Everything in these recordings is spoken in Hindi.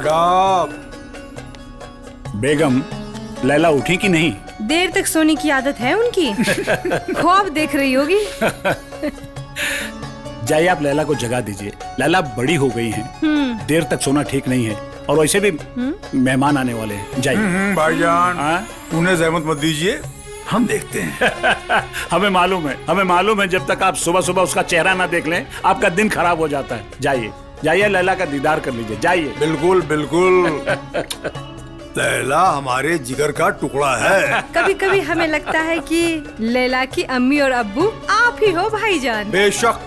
अडाप। बेगम, लैला उठी कि नहीं? देर तक सोने की आदत है उनकी। ख्वाब देख रही होगी। जाइए आप लैला को जगा दीजिए। लैला बड़ी हो गई हैं। देर तक सोना ठीक नहीं है और वैसे भी मेहमान आने वाले हैं। जाइए। भाईजान, उन्हें जहमत मत दीजिए, हम देखते हैं। हमें मालूम है जब तक आप सुबह सुबह उसका चेहरा ना देख लें आपका दिन खराब हो जाता है। जाइए जाइए, लैला का दीदार कर लीजिए। जाइए। बिल्कुल बिल्कुल। लैला हमारे जिगर का टुकड़ा है। कभी कभी हमें लगता है कि लैला की अम्मी और अब्बू आप ही हो भाईजान। बेशक,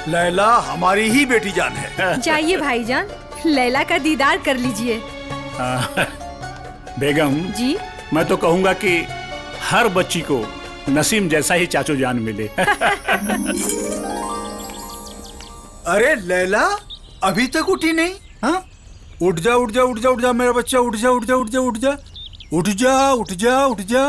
लैला हमारी ही बेटी जान है। जाइए भाईजान, लैला का दीदार कर लीजिए। बेगम जी, मैं तो कहूँगा कि हर बच्ची को नसीम जैसा ही चाचू जान मिले। अरे लैला अभी तक उठी नहीं? हाँ, उठ जा उठ जा उठ जा उठ जा मेरा बच्चा, उठ जा उठ जा उठ जा उठ जा उठ जा उठ जा उठ जा।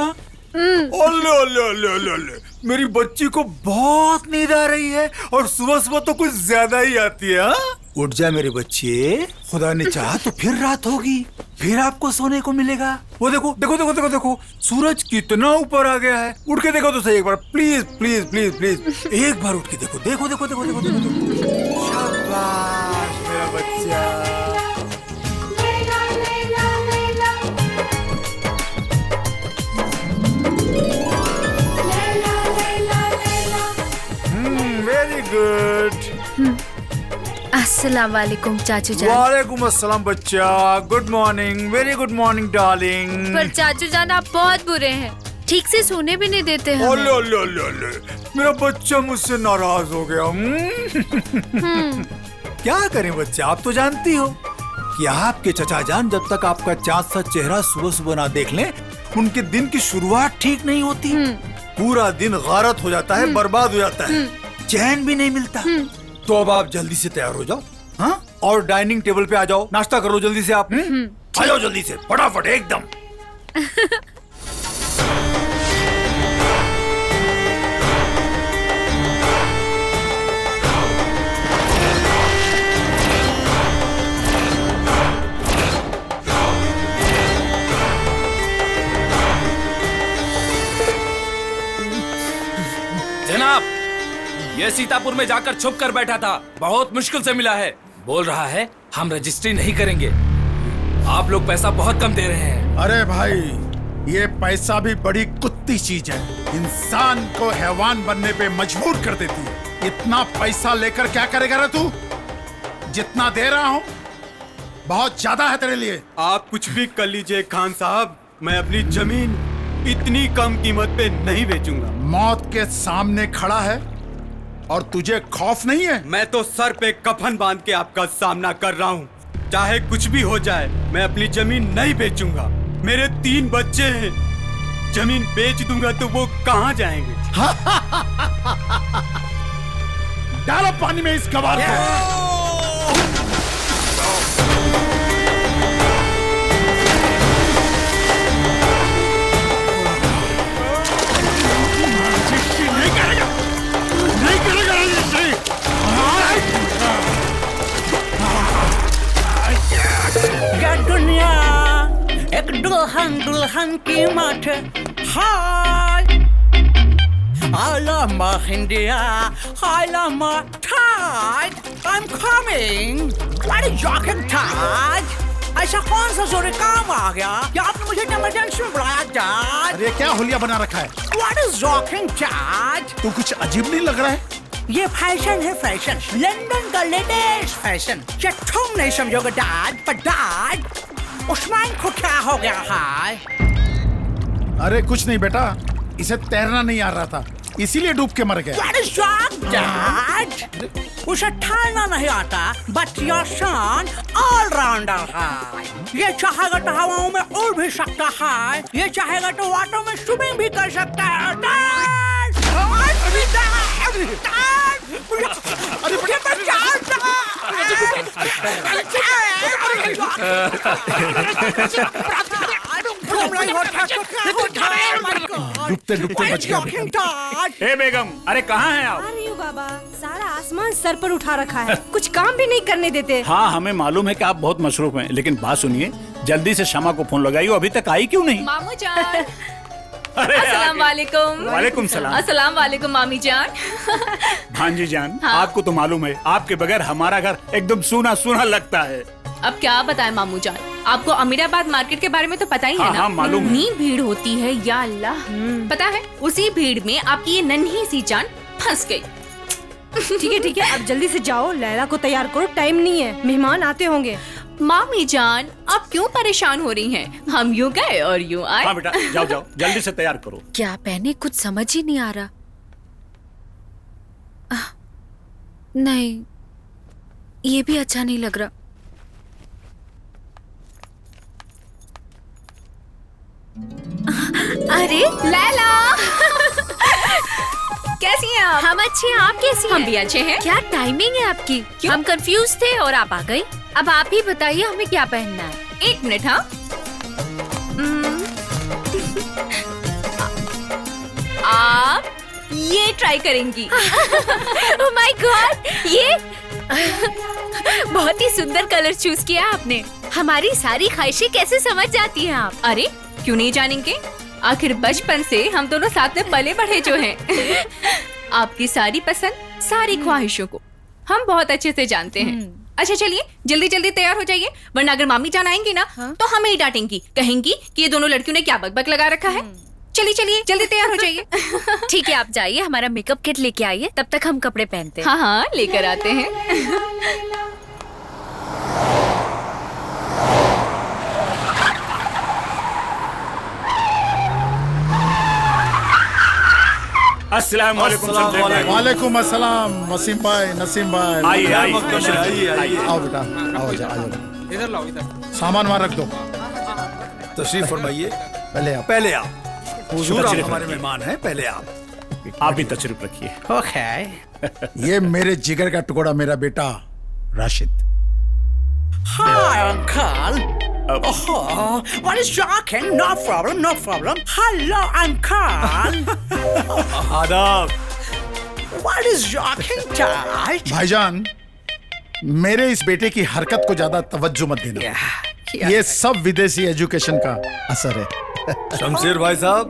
ओले ओले ओले ओले ओले, मेरी बच्ची को बहुत नींद आ रही है और सुबह सुबह तो कुछ ज्यादा ही आती है। हाँ, उठ जा मेरे बच्चे, खुदा ने चाहा तो फिर रात होगी, फिर आपको सोने को मिलेगा। वो देखो देखो देखो देखो देखो, सूरज कितना ऊपर आ गया है। उठ के देखो तो सही एक बार, प्लीज प्लीज प्लीज प्लीज, एक बार उठ के देखो देखो देखो देखो देखो देखो। शाबाश मेरा बच्चा। Very good. अस्सलाम वालेकुम चाचू जान। वालेकुम अस्सलाम बच्चा, good morning, very good morning darling. पर चाचू जान आप बहुत बुरे हैं, ठीक से सोने भी नहीं देते हमें। ओले ओले ओले ओले, मेरा बच्चा मुझसे नाराज हो गया। क्या करें बच्चा, आप तो जानती हो कि आपके चचा जान जब तक आपका चाँद सा चेहरा सुबह सुबह ना देख लें, उनके दिन की शुरुआत ठीक नहीं होती। पूरा दिन गारत हो जाता है, बर्बाद हो जाता है, चैन भी नहीं मिलता। तो अब आप जल्दी से तैयार हो जाओ, हाँ, और डाइनिंग टेबल पे आ जाओ, नाश्ता करो जल्दी से आप। आ जाओ जल्दी से, फटाफट एकदम। जनाब, ये सीतापुर में जाकर छुप कर बैठा था, बहुत मुश्किल से मिला है। बोल रहा है हम रजिस्ट्री नहीं करेंगे, आप लोग पैसा बहुत कम दे रहे हैं। अरे भाई, ये पैसा भी बड़ी कुत्ती चीज है, इंसान को हैवान बनने पे मजबूर कर देती है। इतना पैसा लेकर क्या करेगा रे तू? जितना दे रहा हूँ बहुत ज्यादा है तेरे लिए। आप कुछ भी कर लीजिए खान साहब, मैं अपनी जमीन इतनी कम कीमत पे नहीं बेचूंगा। मौत के सामने खड़ा है और तुझे खौफ नहीं है? मैं तो सर पे कफन बांध के आपका सामना कर रहा हूँ, चाहे कुछ भी हो जाए मैं अपनी जमीन नहीं बेचूंगा। मेरे 3 बच्चे हैं, जमीन बेच दूंगा तो वो कहाँ जाएंगे? डालो पानी में इस गवार को। दुनिया एक दुल्हन दुल्हन की माथे। हाय I love my India, I love my Taj, I'm coming. What is joking Taj? ऐसा कौन सा जोरे काम आ गया कि आपने मुझे इमरजेंसी में बुलाया Taj? अरे क्या होलिया बना रखा है? What is joking Taj? तू कुछ अजीब नहीं लग रहा है? ये फैशन है फैशन, लंदन का लेटेस्ट फैशन। ये तुम नहीं समझोगे डैड, पर डैड उस्मान को क्या हो गया है? अरे कुछ नहीं बेटा, इसे तैरना नहीं आ रहा था, इसीलिए डूब के मर गया। What is wrong, Dad? उसे तैरना नहीं आता, but your son all rounder है। ये चाहेगा तो हवाओं में उड़ भी सकता है, ये चाहेगा तो वाटर में स्विमिंग भी कर सकता है। Dad! डूबते डूबते बच गया। ए बेगम, अरे कहाँ हैं आप? आ रही हूँ बाबा, सारा आसमान सर पर उठा रखा है, कुछ काम भी नहीं करने देते। हाँ, हमें मालूम है कि आप बहुत मसरूफ हैं, लेकिन बात सुनिए, जल्दी से शमा को फोन लगाइए, अभी तक आई क्यों नहीं? मामू जान। अरे अस्सलाम वालेकुम। वालेकुम सलाम। अस्सलाम वालेकुम मामी जान। भांजी जान, हाँ। आपको तो मालूम है, आपके बगैर हमारा घर एकदम सूना सूना लगता है। अब क्या बताएं मामू जान, आपको अमीराबाद मार्केट के बारे में तो पता ही है हाँ, ना? हाँ, मालूम है। इतनी भीड़ होती है, या अल्लाह। पता है, उसी भीड़ में आपकी ये नन्ही सी जान फंस गई। ठीक है, अब जल्दी से जाओ, लैला को तैयार करो, टाइम नहीं है, मेहमान आते होंगे। मामी जान, आप क्यों परेशान हो रही हैं? हम यूँ गए और यूँ आए। हाँ बेटा, जाओ जाओ, जल्दी से तैयार करो। क्या पहने कुछ समझ ही नहीं आ रहा। नहीं, ये भी अच्छा नहीं लग रहा। अरे लैला कैसी हैं आप? हम अच्छे हैं, आप कैसी हैं? हम भी अच्छे हैं। क्या टाइमिंग है आपकी? क्यों? हम कंफ्यूज थे और आप आ गई। अब आप ही बताइए हमें क्या पहनना है। एक मिनट। हाँ, आप ये ट्राई करेंगी? ओह माय गॉड, ये बहुत ही सुंदर कलर चूज किया आपने। हमारी सारी ख्वाहिशें कैसे समझ जाती हैं आप? अरे क्यों नहीं जानेंगे, आखिर बचपन से हम दोनों साथ में पले बढ़े जो हैं। आपकी सारी पसंद, सारी ख्वाहिशों को हम बहुत अच्छे से जानते हैं। अच्छा चलिए, जल्दी जल्दी तैयार हो जाइए, वरना अगर मामी जान आएंगी ना तो हमें ही डांटेंगी, कहेंगी कि ये दोनों लड़कियों ने क्या बकबक लगा रखा है। चलिए चलिए, जल्दी तैयार हो जाइए। ठीक है, आप जाइए, हमारा मेकअप किट लेके आइए, तब तक हम कपड़े पहनते हैं। हाँ हाँ, लेकर आते हैं। अस्सलाम वालेकुम शमशेर भाई। वालेकुम अस्सलाम वसीम भाई, नसीम भाई। आइए आइए, आइए। आओ बेटा, आओ जाओ। इधर लाओ, इधर। सामान वहाँ रख दो। तशरीफ फरमाइए। पहले आप। पहले आप हुजूर, आप हमारे मेहमान हैं, पहले आप भी तशरीफ रखिए। ओके। ये मेरे जिगर का टुकड़ा, मेरा बेटा Rashid. Hi, Uncle. Oh, what is shocking? No problem, no problem. Hello, Uncle. आदाब। What is shocking, Dad? भाईजान, मेरे इस बेटे की हरकत को ज्यादा तवज्जो मत देना। ये सब विदेशी एजुकेशन का असर है। शमशेर भाई साहब,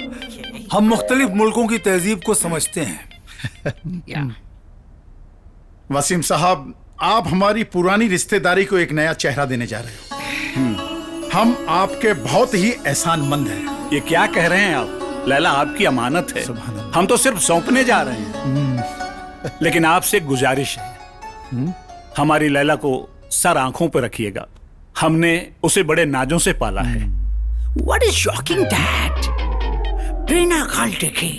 हम मुख्तलिफ मुल्कों की तहजीब को समझते हैं। वसीम साहब, आप हमारी पुरानी रिश्तेदारी को एक नया चेहरा देने जा रहे हो। हम आपके बहुत ही एहसानमंद हैं। ये क्या कह रहे हैं आप? लैला आपकी अमानत है, हम तो सिर्फ सौंपने जा रहे हैं। लेकिन आपसे एक गुजारिश है, हमारी लैला को सर आंखों पर रखिएगा, हमने उसे बड़े नाजों से पाला है। What is shocking, Dad? बिना गाल देखे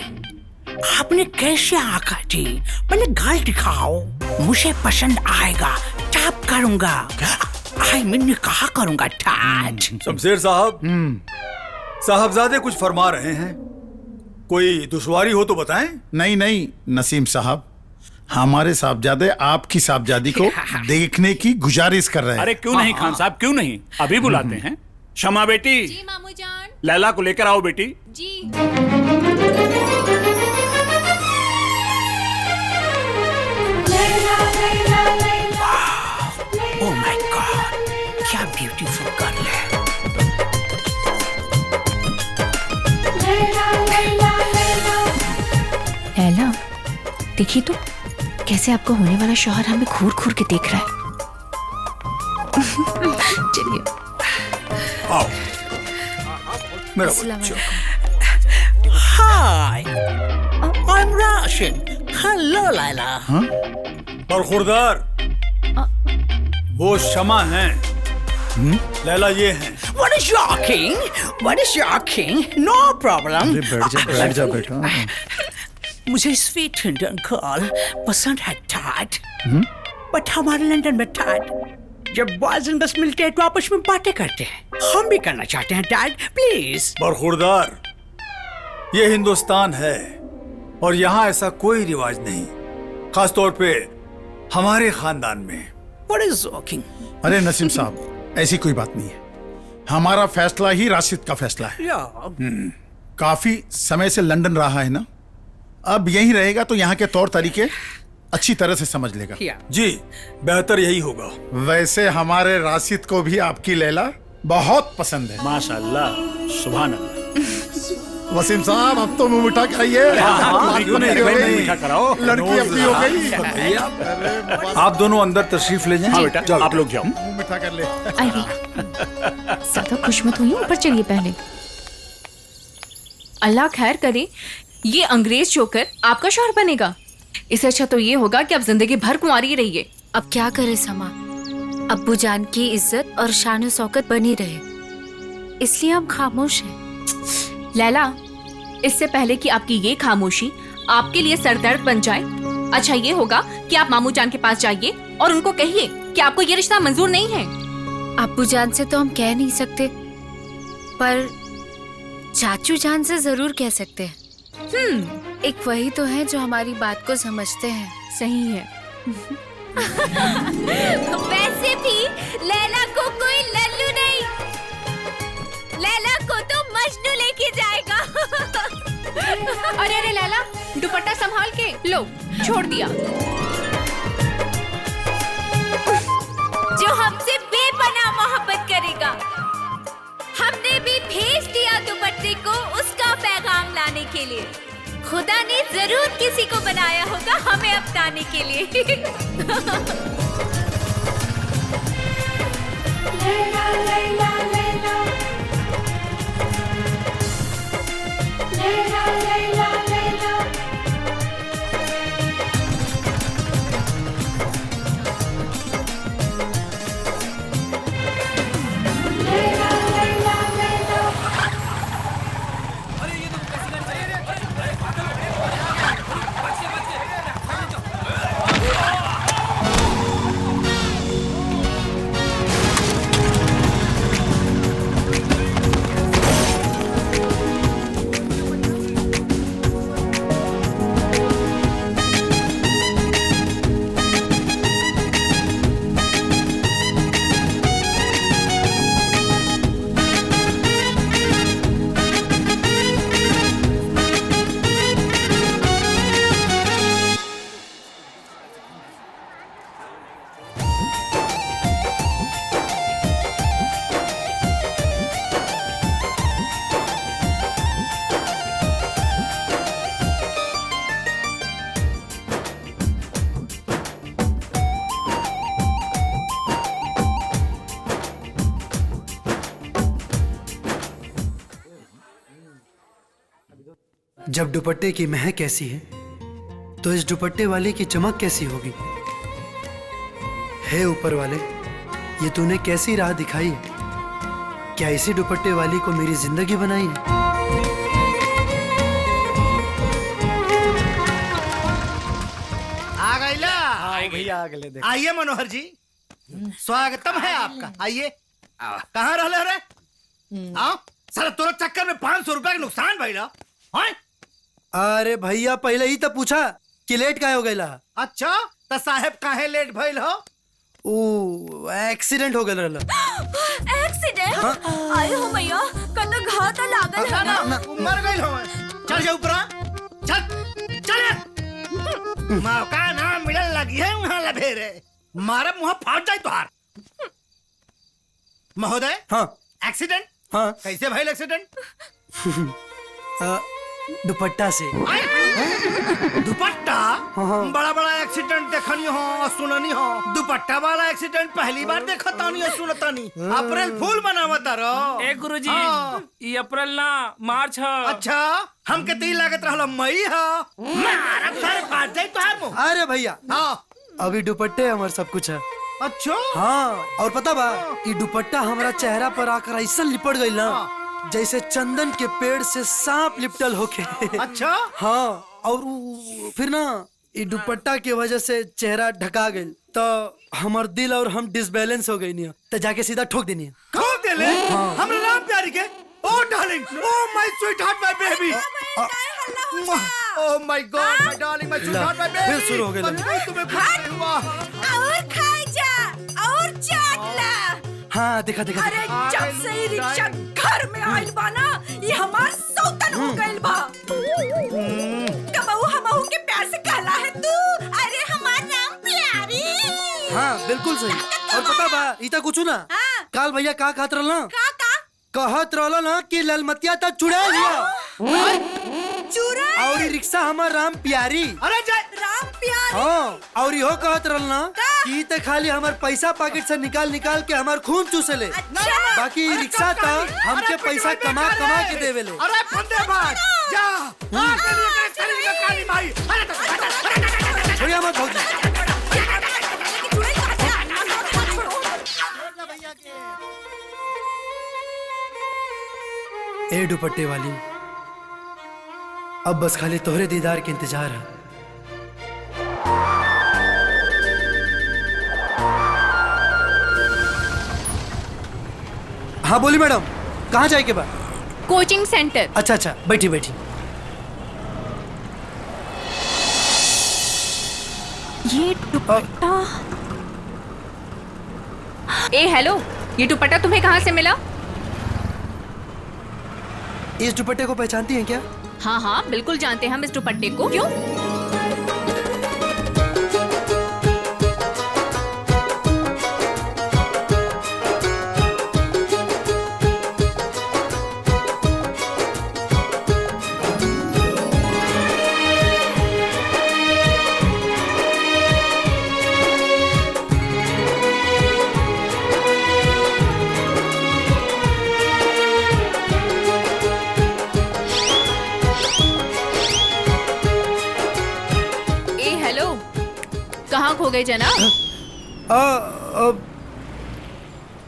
आपने कैसे आंखा दी? पहले गाल दिखाओ, मुझे पसंद आएगा टैप करूंगा। आई मीन कहा करूंगा डैड। शमशेर साहब, साहबजादे कुछ फरमा रहे हैं, कोई दुश्वारी हो तो बताएं। नहीं नहीं नसीम साहब, हमारे साहबजादे आपकी साहबजादी को देखने की गुजारिश कर रहे हैं। अरे क्यों नहीं खान साहब, क्यों नहीं, अभी बुलाते हैं। शमा बेटी, जी मामू जान। लैला को लेकर आओ बेटी। जी। Oh my God, क्या ब्यूटीफुल गर्ल है। लैला, देखिए तो कैसे आपको होने वाला शौहर हमें घूर घूर के देख रहा है। चलिए। आओ मेरा बच्चा। Hi, I'm Rashid. Hello, Laila. बरखुरदार, वो शमा हैं, लैला ये हैं। What is shocking? What is shocking? No problem. बैठ जा बेटा। मुझे स्वीट इंडियन गर्ल पसंद है डैड, बट हमारे लंदन में डैड जब बॉयज एंड गर्ल्स मिलते हैं तो आपस में बातें करते हैं, हम भी करना चाहते हैं डैड प्लीज। बरखुरदार, ये हिंदुस्तान है और यहाँ ऐसा कोई रिवाज नहीं, खास तौर पे हमारे खानदान में। What is shocking? अरे नसीम साहब, ऐसी कोई बात नहीं है, हमारा फैसला ही राशिद का फैसला है। काफी समय से लंदन रहा है ना, अब यहीं रहेगा तो यहाँ के तौर तरीके अच्छी तरह से समझ लेगा। जी बेहतर यही होगा। वैसे हमारे राशिद को भी आपकी लैला बहुत पसंद है। माशाल्लाह, सुभान अल्लाह। वसीम साहब अब तो मुंह मिठा खाइए। क्यों नहीं भाई, मुंह मीठा कराओ। लड़की अपनी हो गई। आप दोनों अंदर तशरीफ ले जाएं। हाँ बेटा, जाओ। आप लोग जाओ। मुंह मिठा कर ले। आइए, ज्यादा खुश मत होइए, ऊपर चलिए पहले। अल्लाह खैर करे, ये अंग्रेज जोकर आपका शौहर बनेगा। इससे अच्छा तो ये होगा कि आप जिंदगी भर कुंवारी रहिए। अब क्या करे समा, अब्बू जान की इज्जत और शान शौकत बनी रहे, इसलिए हम खामोश हैं। लैला, इससे पहले कि आपकी ये खामोशी आपके लिए सरदर्द बन जाए, अच्छा ये होगा कि आप मामू जान के पास जाइए और उनको कहिए कि आपको ये रिश्ता मंजूर नहीं है। अब्बू जान से तो हम कह नहीं सकते, पर चाचू जान से जरूर कह सकते हैं। एक वही तो है जो हमारी बात को समझते हैं। सही है। वैसे भी लैला को कोई लल्लू नहीं, लैला को तो मजनू लेके जाएगा। अरे अरे लैला, दुपट्टा संभाल के लो, छोड़ दिया। जो हमसे बेपनाह मोहब्बत करेगा, हमने भी भेज दिया दुपट्टे को उसका पैगाम लाने के लिए। खुदा ने जरूर किसी को बनाया होगा हमें अपनाने के लिए। लैला, लैला, लैला। लैला, लैला, लैला। जब दुपट्टे की महक कैसी है तो इस दुपट्टे वाले की चमक कैसी होगी। हे ऊपर वाले, ये तूने कैसी राह दिखाई है? क्या इसी दुपट्टे वाली को मेरी जिंदगी बनाई है? आ गई ला। भैया आ गए। आइए मनोहर जी, स्वागतम है आपका। आइए। कहाँ रह रे? आओ साला, तोरा चक्कर में 500 रुपया का नुकसान भइला। अरे भैया, पहले ही तो पूछा कि लेट काहे हो गइला। अच्छा, तो साहब काहे लेट भइल हो? ओ एक्सीडेंट हो गइल रहला। एक्सीडेंट? आए हो भैया, कल घाव तो लागल है ना। मर गइल हो। चल जा ऊपर, चल चल। मौका ना मिलल लगी है वहाँ लभेरे, मारा मुँह फाट जाए तोहार। महोदय। हाँ। एक्सीडेंट? हाँ। कैसे भइल एक्सीडेंट? दुपट्टा से। दुपट्टा? बड़ा बड़ा एक्सीडेंट देखनी हो, सुननी हो। दुपट्टा वाला एक्सीडेंट पहली बार देखतानी और सुनतानी। अप्रैल फूल मनावता रहो। ए गुरुजी, ये अप्रैल ना मार्च है। अच्छा, हम के ती लागत रहलो मई है। मारा सारे फाट जाए तोहार मुँह। अरे भैया, हाँ अभी दुपट्टे हमार सब कुछ है। अच्छा। हाँ, और पता बा, ये दुपट्टा हमारा चेहरा पर आकर ऐसा लिपट गई ना, जैसे चंदन के पेड़ से सांप लिपटल होके। अच्छा। हाँ, और फिर ना ये दुपट्टा की वजह से चेहरा ढका गई, तो हमार दिल और हम डिसबैलेंस हो गई नहीं, तो जाके सीधा ठोक देनी है। ठोक दे ले? हाँ। हमरे नाम प्यारी के। Oh darling, oh my sweet heart, my baby. Oh my God, my darling, my sweet heart, my baby. फिर शुरू हो गया। तुम्हें कुछ हुआ? और खाई जा, और चाट ला। हाँ, देखा देखा। अरे जब से ही रिक्शा घर में आइल बा ना, ये हमार सौतन हो गइल बा। कबहू हमहू के प्यार से कहला है तू। अरे हमार हाँ बिल्कुल सही। और पता बा इता कुछ ना काल भैया का कहत रहल ना कहत रहल ना कि ललमतिया तक चुड़ा लिया चुरा और रिक्शा हमार राम प्यारी। अरे जय राम प्यार हाँ और इहो कहत रहल ना कि त खाली हमार पैसा पॉकेट से निकाल निकाल के हमार खून चूसे ले। बाकी रिक्शा त हमके पैसा कमा कमा के देवे ले। अरे फंदे भाग जा आके लिए करेगा काली भाई। अरे छोड़िए मत भौजी। ए दुपट्टे वाली अब बस खाली तोहरे दीदार के इंतजार है। हाँ बोली मैडम कहाँ जाए के बाद? Coaching centre. अच्छा अच्छा बैठी बैठी। ये दुपट्टा ए हेलो, ये दुपट्टा तुम्हें कहाँ से मिला? इस दुपट्टे को पहचानती हैं क्या? हाँ हाँ बिल्कुल जानते हैं हम इस दुपट्टे को। क्यों? कहाँ खो गए जनाब?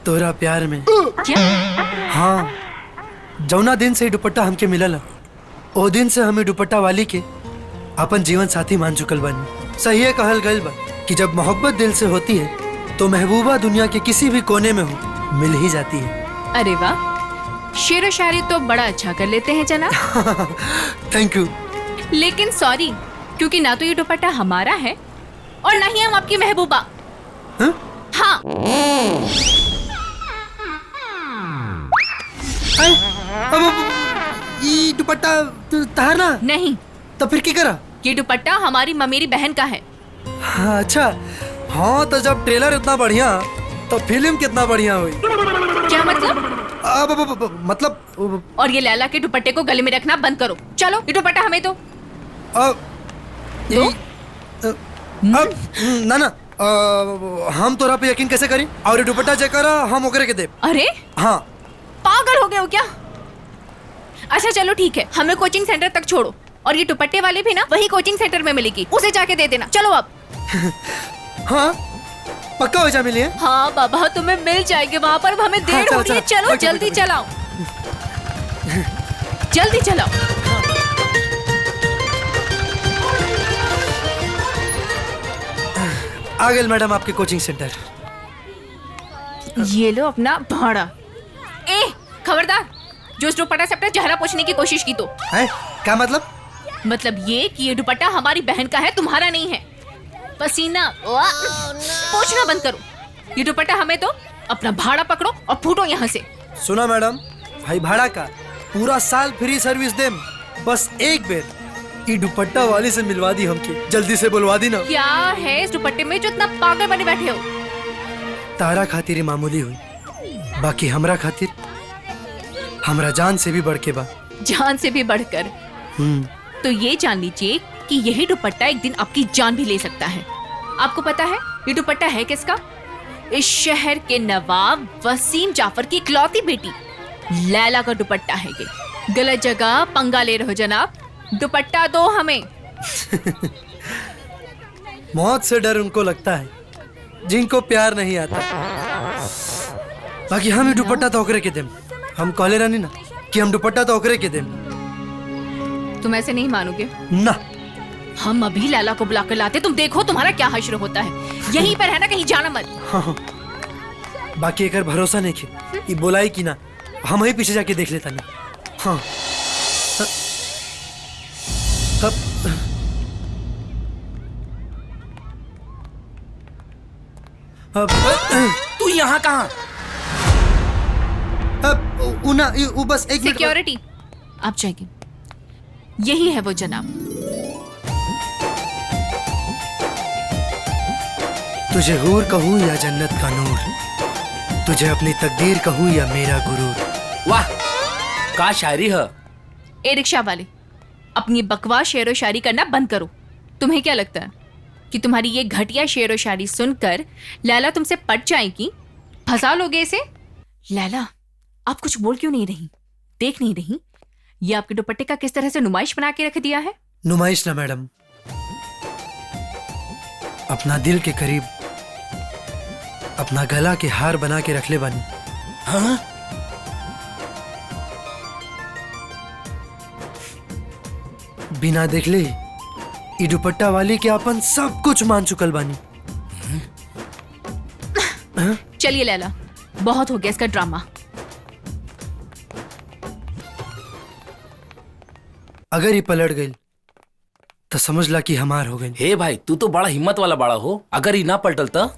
तोरा प्यार में। क्या? हाँ जौना दिन से दुपट्टा हमके मिलल ओ दिन से हमें दुपट्टा वाली के अपन जीवन साथी मान चुकल बानी। सही कहल गइल बा कि जब मोहब्बत दिल से होती है तो महबूबा दुनिया के किसी भी कोने में हो मिल ही जाती है। अरे वाह, शेर व शायरी तो बड़ा अच्छा कर लेते हैं जनाब। Thank you. लेकिन सॉरी, क्योंकि ना तो ये दुपट्टा हमारा है और ना ही हम आपकी महबूबा। हाँ ये दुपट्टा तहार ना? नहीं। तो फिर क्या करा? ये दुपट्टा हमारी ममेरी बहन का है। हाँ, अच्छा हाँ तो जब ट्रेलर इतना बढ़िया तो फिल्म कितना बढ़िया हुई। क्या मतलब? मतलब और ये लैला के दुपट्टे को गले में रखना बंद करो। चलो ये दुपट्टा हमें दो। ना ना हम तोरा पे यकीन कैसे करें? और ये दुपट्टा जेकर हम ओकरे के दे। अरे हाँ पागल हो गए हो क्या? अच्छा चलो ठीक है, हमें कोचिंग सेंटर तक छोड़ो और ये दुपट्टे वाली भी ना वही कोचिंग सेंटर में मिलेगी, उसे जाके दे देना। चलो अब। हाँ पक्का हो जा मिली है? हाँ बाबा तुम्हें मिल जाएगी वहाँ पर, हमें देर हो रही है। चलो जल्दी चलाओ, जल्दी चलाओ। आ गए मैडम आपके कोचिंग सेंटर। ये लो अपना भाड़ा। ए खबरदार, जो इस दुपट्टा से अपना चेहरा पोछने की कोशिश की तो। है? क्या मतलब? मतलब ये कि ये दुपट्टा हमारी बहन का है, तुम्हारा नहीं है। पसीना पोछना बंद करो। ये दुपट्टा हमें तो अपना भाड़ा पकड़ो और फूटो यहाँ से। सुना मैडम, भाई भाड़ा का पूरा साल फ्री सर्विस देम, बस एक बेर ये दुपट्टा वाली से मिलवा दी हमके, जल्दी से बुलवा दी ना। क्या है इस दुपट्टे में जो इतना पागल बने बैठे हो? तारा खातिर मामूली हुई, बाकी हमरा खातिर हमरा जान से भी बढ़ के बा। जान से भी बढ़कर? तो ये जान लीजिए कि यही दुपट्टा एक दिन आपकी जान भी ले सकता है। आपको पता है ये दुपट्टा है किसका? इस शहर के नवाब वसीम जाफर की इकलौती बेटी लैला का दुपट्टा है ये। गलत जगह पंगा ले रहे हो जनाब, दुपट्टा दो हमें। मौत से डर उनको लगता है जिनको प्यार नहीं आता। बाकी हम दुपट्टा तो ओकरे के देम। हम कहले रहनी ना कि हम दुपट्टा तो ओकरे के देम। तुम ऐसे नहीं मानोगे ना। हम अभी लैला को बुला कर लाते, तुम देखो तुम्हारा क्या हश्र होता है। यहीं पर है ना, कहीं जाना मत। हाँ। बाकी एक भरोसा नहीं कि ये बोलाई कि ना, हम ही पीछे जाके देख लेता नहीं। हाँ तू यहाँ कहाँ? बस एक सिक्योरिटी आप जाएंगे। यही है वो जनाब। तुझे हूर कहूँ या जन्नत का नूर, तुझे अपनी तकदीर कहूँ या मेरा गुरूर। वाह, का शायरी है। ए रिक्शा वाले, अपनी बकवास शेर व शायरी करना बंद करो। तुम्हें क्या लगता है कि तुम्हारी ये घटिया शेर व शायरी सुनकर लैला तुमसे पट जाएगी? फंसा लोगे इसे? लैला, आप कुछ बोल क्यों नहीं रही? देख नहीं रही ये आपके दुपट्टे का किस तरह से नुमाइश बना के रख दिया है? नुमाइश ना मैडम, अपना दिल के करीब अपना गला के हार बना के रख ले बानी। हाँ? बिना देख ले ई दुपट्टा वाली के अपन सब कुछ मान चुकल बानी। चलिए लैला, बहुत हो गया इसका ड्रामा। अगर ये पलट गई तो समझ ला कि हमार हो गई। हे भाई, तू तो बड़ा हिम्मत वाला बड़ा हो। अगर ही ना पलटल तो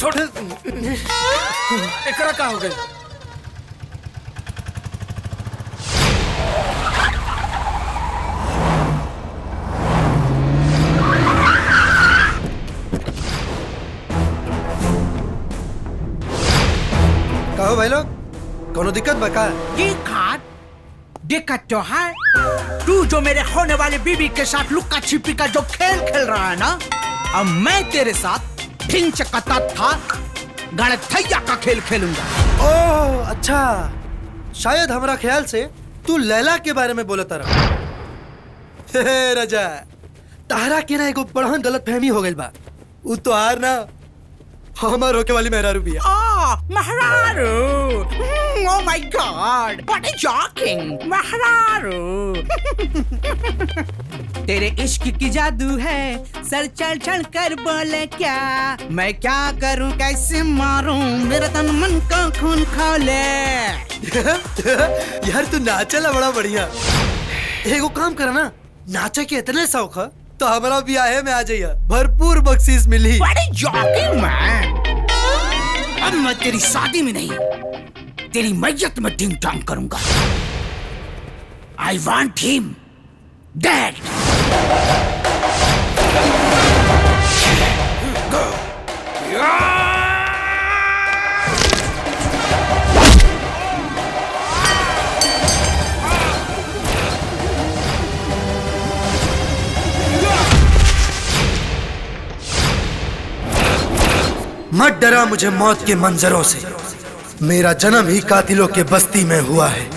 छोड़। एकरा का हो गई? कहो भाई लोग, कोनो दिक्कत बका? दिक्कत तो है। तू जो मेरे होने वाली बीबी के साथ लुक्का छिपी का जो खेल खेल रहा है ना, अब मैं तेरे साथ ढिंच का था गणथैया का खेल खेलूंगा। ओह अच्छा, शायद हमारा ख्याल से तू लैला के बारे में बोलता रहा। हे रजा, तारा के ना एगो बड़हन गलत फहमी हो गई बा। उ तो हार ना हमार होके वाली मेहरारू भी है। महरारू, oh my God, what a shocking, महरारू। तेरे इश्क की जादू है, सर चढ़ चढ़ कर बोले क्या, मैं क्या करूं कैसे मारूं, मेरा तन मन का खून खौले। यार तू नाचला बड़ा बढ़िया। एगो काम करा ना, नाचे के इतने शौक है तो हमारा ब्याह में आ जाइए, भरपूर बख्शीश मिली। बड़ी जॉकिंग मैन। अब मैं तेरी शादी में नहीं, तेरी मैयत में टिंग टांग करूंगा। I want him dead. Go. मत डरा मुझे मौत के मंजरों से, मेरा जन्म ही कातिलों के बस्ती में हुआ है।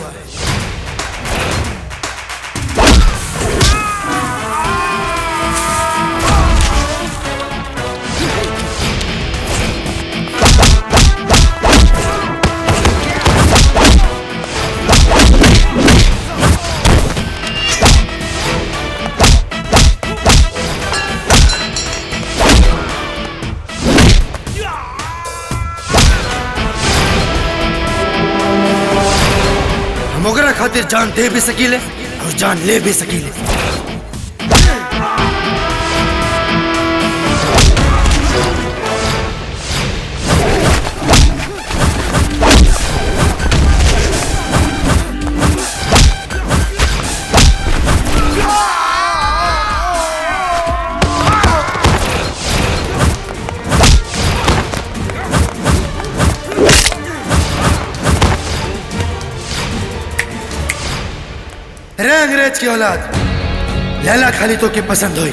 मोगरा खातिर जान दे भी सकीले और जान ले भी सकीले। अंग्रेज की औलाद लैला खाली तो के पसंद हुई,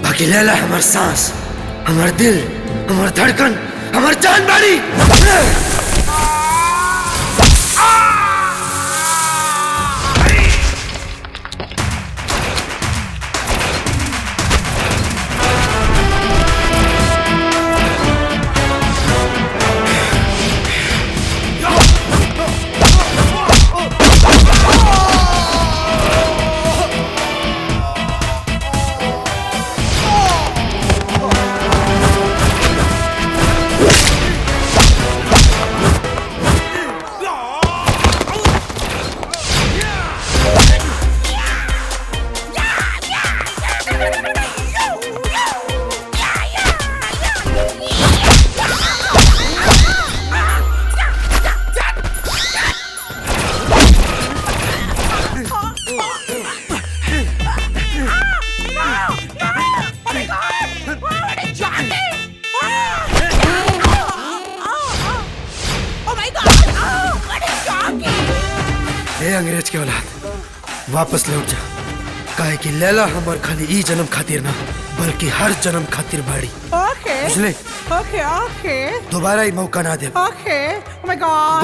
बाकी लैला हमार सांस, हमार दिल, हमार धड़कन, हमार जान बाड़ी। हे अंग्रेज के औलाद, वापस लौट जा। काहे कि लैला हमार खाली ई जन्म खातिर ना, बल्कि हर जन्म खातिर बाड़ी। ओके बुझले? ओके ओके दोबारा ही मौका ना दे। Okay oh my God.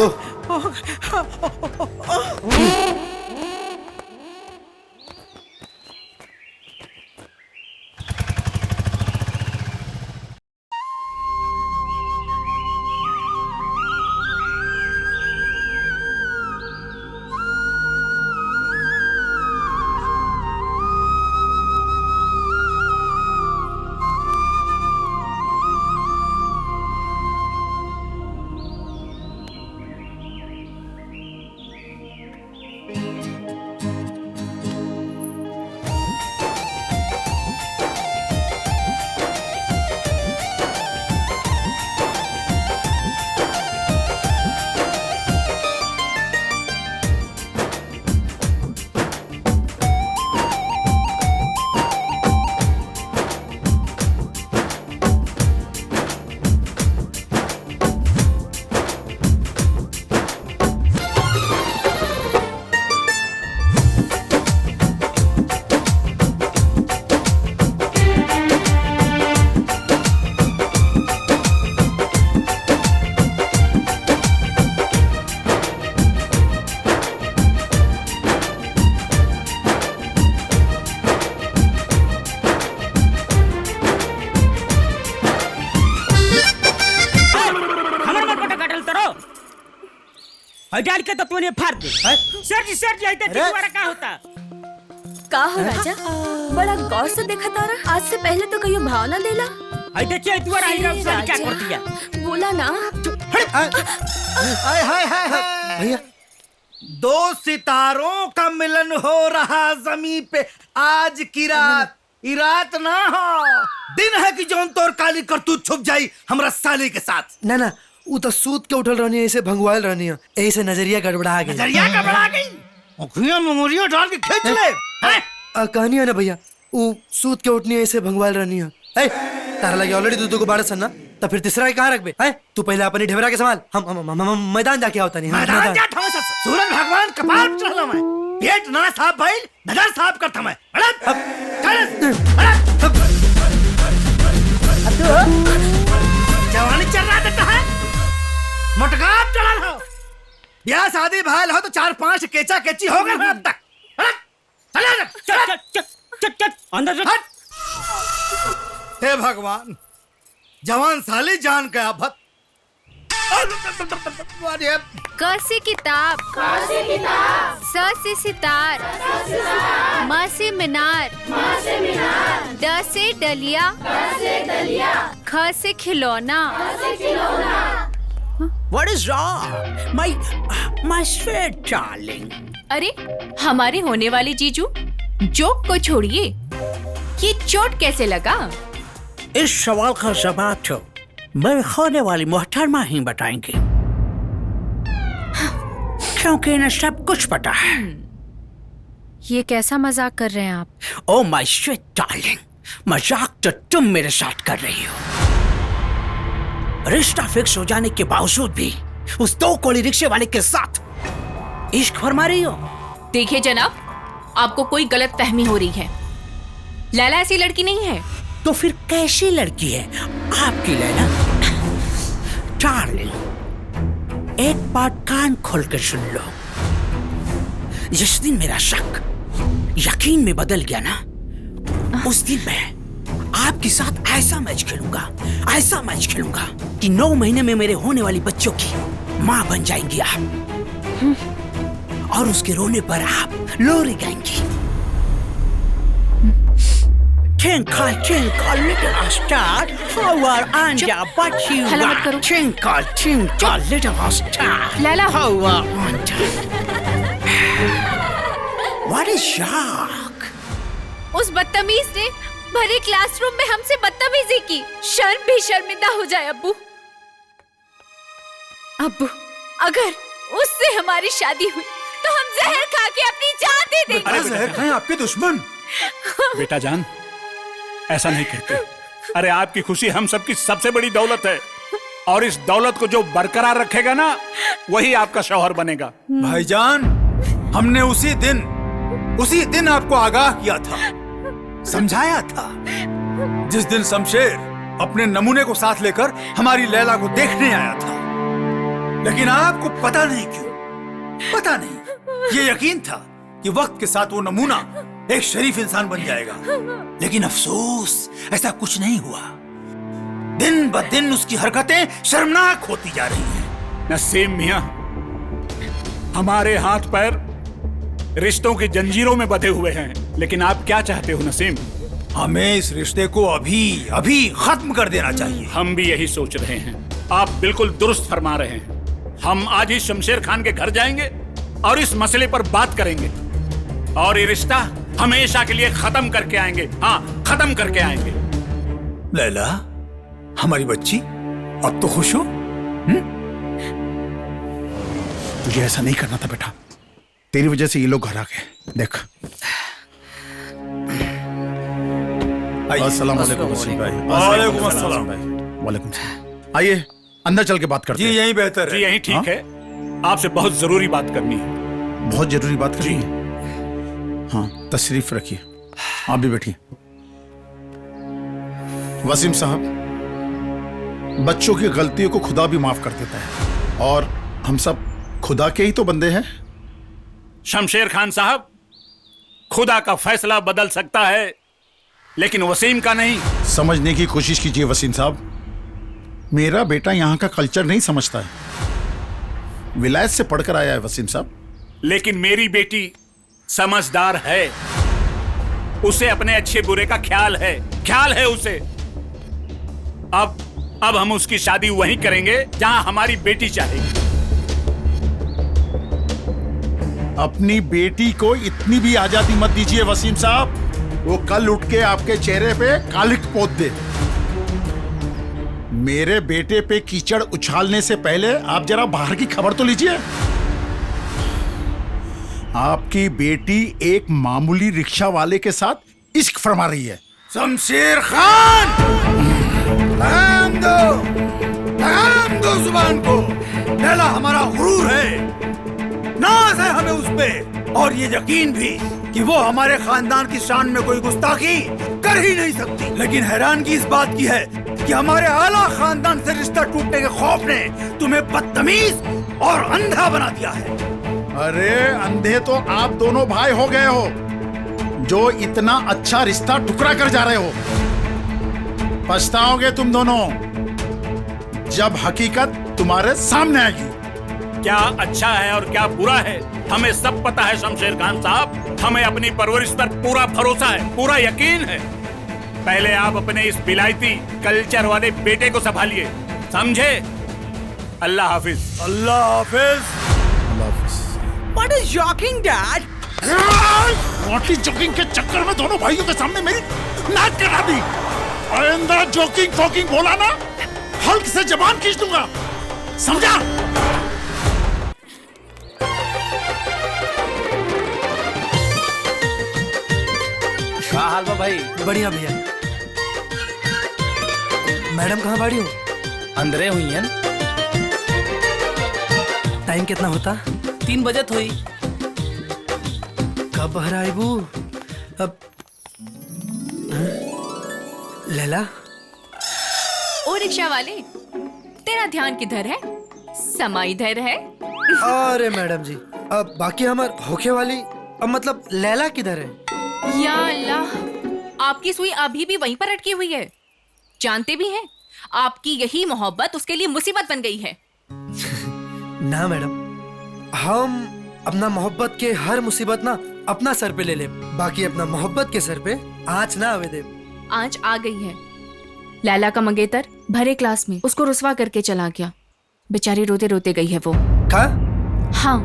डाल के तो तूने फाड़ दे। सर जी आई तो तुम्हारा क्या होता? का हो राजा, बड़ा गौर से देखा तारा। आज से पहले तो कहियो भावना देला। आई देखिए तुम्हारा ही क्या कर दिया। बोला ना। हाय हाय हाय भैया, दो सितारों का मिलन हो रहा जमीन पे आज की रात। ई रात ना हो, दिन है कि जौन तोर काली करतूत छुप जाई हमरा साली के साथ। ना ना, वो तो सूत के उठल रहनी है, ऐसे भंगवाल रहनी है, ऐसे नजरिया गड़बड़ा गई। नजरिया गड़बड़ा गई? ओखिया मेमोरियो डाल के खींच ले। कहानी है ना भैया, वो सूत के उठनी है, ऐसे भंगवाल रहनी है। तारा लगे ऑलरेडी दो को बारह सन्ना, तो फिर तीसरा कहाँ रख बे? तू पहले अपनी ढेबरा के संभाल, हम मैदान जाके आवता नहीं। मैदान जा ठमस, सूरज भगवान कपार पे चढ़ला मैं। पेट ना साफ भाई, नजर साफ करता मैं। जवानी चल रहा देता है, मोटकाप चढ़ा हो। ब्याह शादी भाई हो तो 4-5 केचा केची हो गए अब तक। अंदर हे भगवान, जवान साली जान के आफत। क से किताब, स से सितार, म से मीनार, ड से डलिया, ख से खिलौना। What is wrong? My sweet darling. अरे हमारे होने वाले जीजू, जोक को छोड़िए, ये चोट कैसे लगा? इस सवाल का जवाब तो मेरे होने वाली मोहतरमा ही बताएंगी, क्योंकि इन्हें सब कुछ पता है। ये कैसा मजाक कर रहे हैं आप? Oh my sweet darling, मजाक तो तुम मेरे साथ कर रही हो। रिश्ता फिक्स हो जाने के बावजूद भी उस 2 कोड़ी रिक्शे वाले के साथ इश्क फरमा रही हो। देखिए जनाब, आपको कोई गलत फहमी हो रही है। लैला ऐसी लड़की नहीं है। तो फिर कैसी लड़की है आपकी लैला? डार्लिंग, एक बात कान खोल कर सुन लो। जिस दिन मेरा शक यकीन में बदल गया ना, उस दिन मैं आपके साथ ऐसा मैच खेलूंगा कि 9 महीने में मेरे होने वाली बच्चों की माँ बन जाएंगी आप, और उसके रोने पर आप लोरी गाएंगी। Twinkle, twinkle, little star, how on your butt you are. Twinkle, twinkle, little star, Laila, how on What is shock? उस बदतमीज ने भरे क्लासरूम में हमसे बदतमीजी की। शर्म भी शर्मिंदा हो जाए अब्बू। अब्बू, अगर उससे हमारी शादी हुई तो हम जहर खा के अपनी जान दे देंगे। अरे जहर खाएं आपके दुश्मन। बेटा जान, ऐसा नहीं कहते। अरे आपकी खुशी हम सबकी सबसे बड़ी दौलत है, और इस दौलत को जो बरकरार रखेगा ना, वही आपका शौहर बनेगा। भाईजान, हमने उसी दिन आपको आगाह किया था, समझाया था। जिस दिन शमशेर अपने नमूने को साथ लेकर हमारी लैला को देखने आया था। लेकिन आपको पता नहीं ये यकीन था कि वक्त के साथ वो नमूना एक शरीफ इंसान बन जाएगा। लेकिन अफसोस, ऐसा कुछ नहीं हुआ। दिन ब दिन उसकी हरकतें शर्मनाक होती जा रही हैं। नसीम मियां, हमारे हाथ पैर रिश्तों की जंजीरों में बंधे हुए हैं। लेकिन आप क्या चाहते हो नसीम? हमें इस रिश्ते को अभी खत्म कर देना चाहिए। हम भी यही सोच रहे हैं। आप बिल्कुल दुरुस्त फरमा रहे हैं। हम आज ही शमशेर खान के घर जाएंगे और इस मसले पर बात करेंगे और ये रिश्ता हमेशा के लिए खत्म करके आएंगे। हाँ, खत्म करके आएंगे। लैला, हमारी बच्ची, अब तो खुश हो? तुझे ऐसा नहीं करना था बेटा। तेरी वजह से ये लोग घर आ गए। देख। अस्सलाम वालेकुम वसीम भाई। वालेकुम अस्सलाम। वालेकुम सलाम। आइए अंदर चल के बात करते हैं। जी यही बेहतर है। जी यही ठीक है। आपसे बहुत जरूरी बात करनी है। बहुत जरूरी बात करनी है? हाँ, तशरीफ रखिए। आप भी बैठिए। वसीम साहब, बच्चों की गलतियों को खुदा भी माफ कर देता है और हम सब खुदा के ही तो बंदे हैं। शमशेर खान साहब, खुदा का फैसला बदल सकता है लेकिन वसीम का नहीं। समझने की कोशिश कीजिए वसीम साहब। मेरा बेटा यहाँ का कल्चर नहीं समझता है। विलायत से पढ़कर आया है वसीम साहब। लेकिन मेरी बेटी समझदार है। उसे अपने अच्छे बुरे का ख्याल है उसे। अब हम उसकी शादी वहीं करेंगे जहां हमारी बेटी चाहेगी। अपनी बेटी को इतनी भी आजादी मत दीजिए वसीम साहब। वो कल उठ के आपके चेहरे पे कालिक पोत दे। मेरे बेटे पे कीचड़ उछालने से पहले आप जरा बाहर की खबर तो लीजिए। आपकी बेटी एक मामूली रिक्शा वाले के साथ इश्क फरमा रही है। शमशेर खान, लगाम दो जुबान को। लैला हमारा गुरूर है, नाज है हमें उस पे, और ये यकीन भी कि वो हमारे खानदान की शान में कोई गुस्ताखी कर ही नहीं सकती। लेकिन हैरानगी इस बात की है कि हमारे आला खानदान से रिश्ता टूटने के खौफ ने तुम्हें बदतमीज और अंधा बना दिया है। अरे अंधे तो आप दोनों भाई हो गए हो जो इतना अच्छा रिश्ता ठुकरा कर जा रहे हो। पछताओगे तुम दोनों जब हकीकत तुम्हारे सामने आएगी। क्या अच्छा है और क्या बुरा है हमें सब पता है शमशेर खान साहब। हमें अपनी परवरिश पर पूरा भरोसा है, पूरा यकीन है। पहले आप अपने इस विलायती कल्चर वाले बेटे को संभालिए, समझे? अल्लाह हाफिज। अल्लाह हाफिज। What is joking, Dad? Naughty joking के चक्कर में दोनों भाइयों के सामने मेरी नाक कटा दी। आइंदा जोकिंग फोकिंग बोला ना, हल्क से जबान खींच दूंगा, समझा? क्या हाल बा भाई? बढ़िया भैया। मैडम कहाँ बाड़ी हो? अंदरे हुई हैं। टाइम कितना होता? 3 बजे हुई। कब बाहर आई बू? अब लैला। ओ रिक्शा वाले, तेरा ध्यान किधर है? समा इधर है। अरे मैडम जी, अब बाकी हमार होके वाली, अब मतलब लैला किधर है? या अल्लाह, आपकी सुई अभी भी वहीं पर अटकी हुई है। जानते भी हैं, आपकी यही मोहब्बत उसके लिए मुसीबत बन गई है। ना मैडम, हम अपना मोहब्बत के हर मुसीबत ना अपना सर पे ले ले, बाकी अपना मोहब्बत के सर पे आँच ना आवे दे। आँच आ गई है। लैला का मंगेतर भरे क्लास में उसको रुसवा करके चला गया। बेचारी रोते रोते गई है वो। का? हाँ।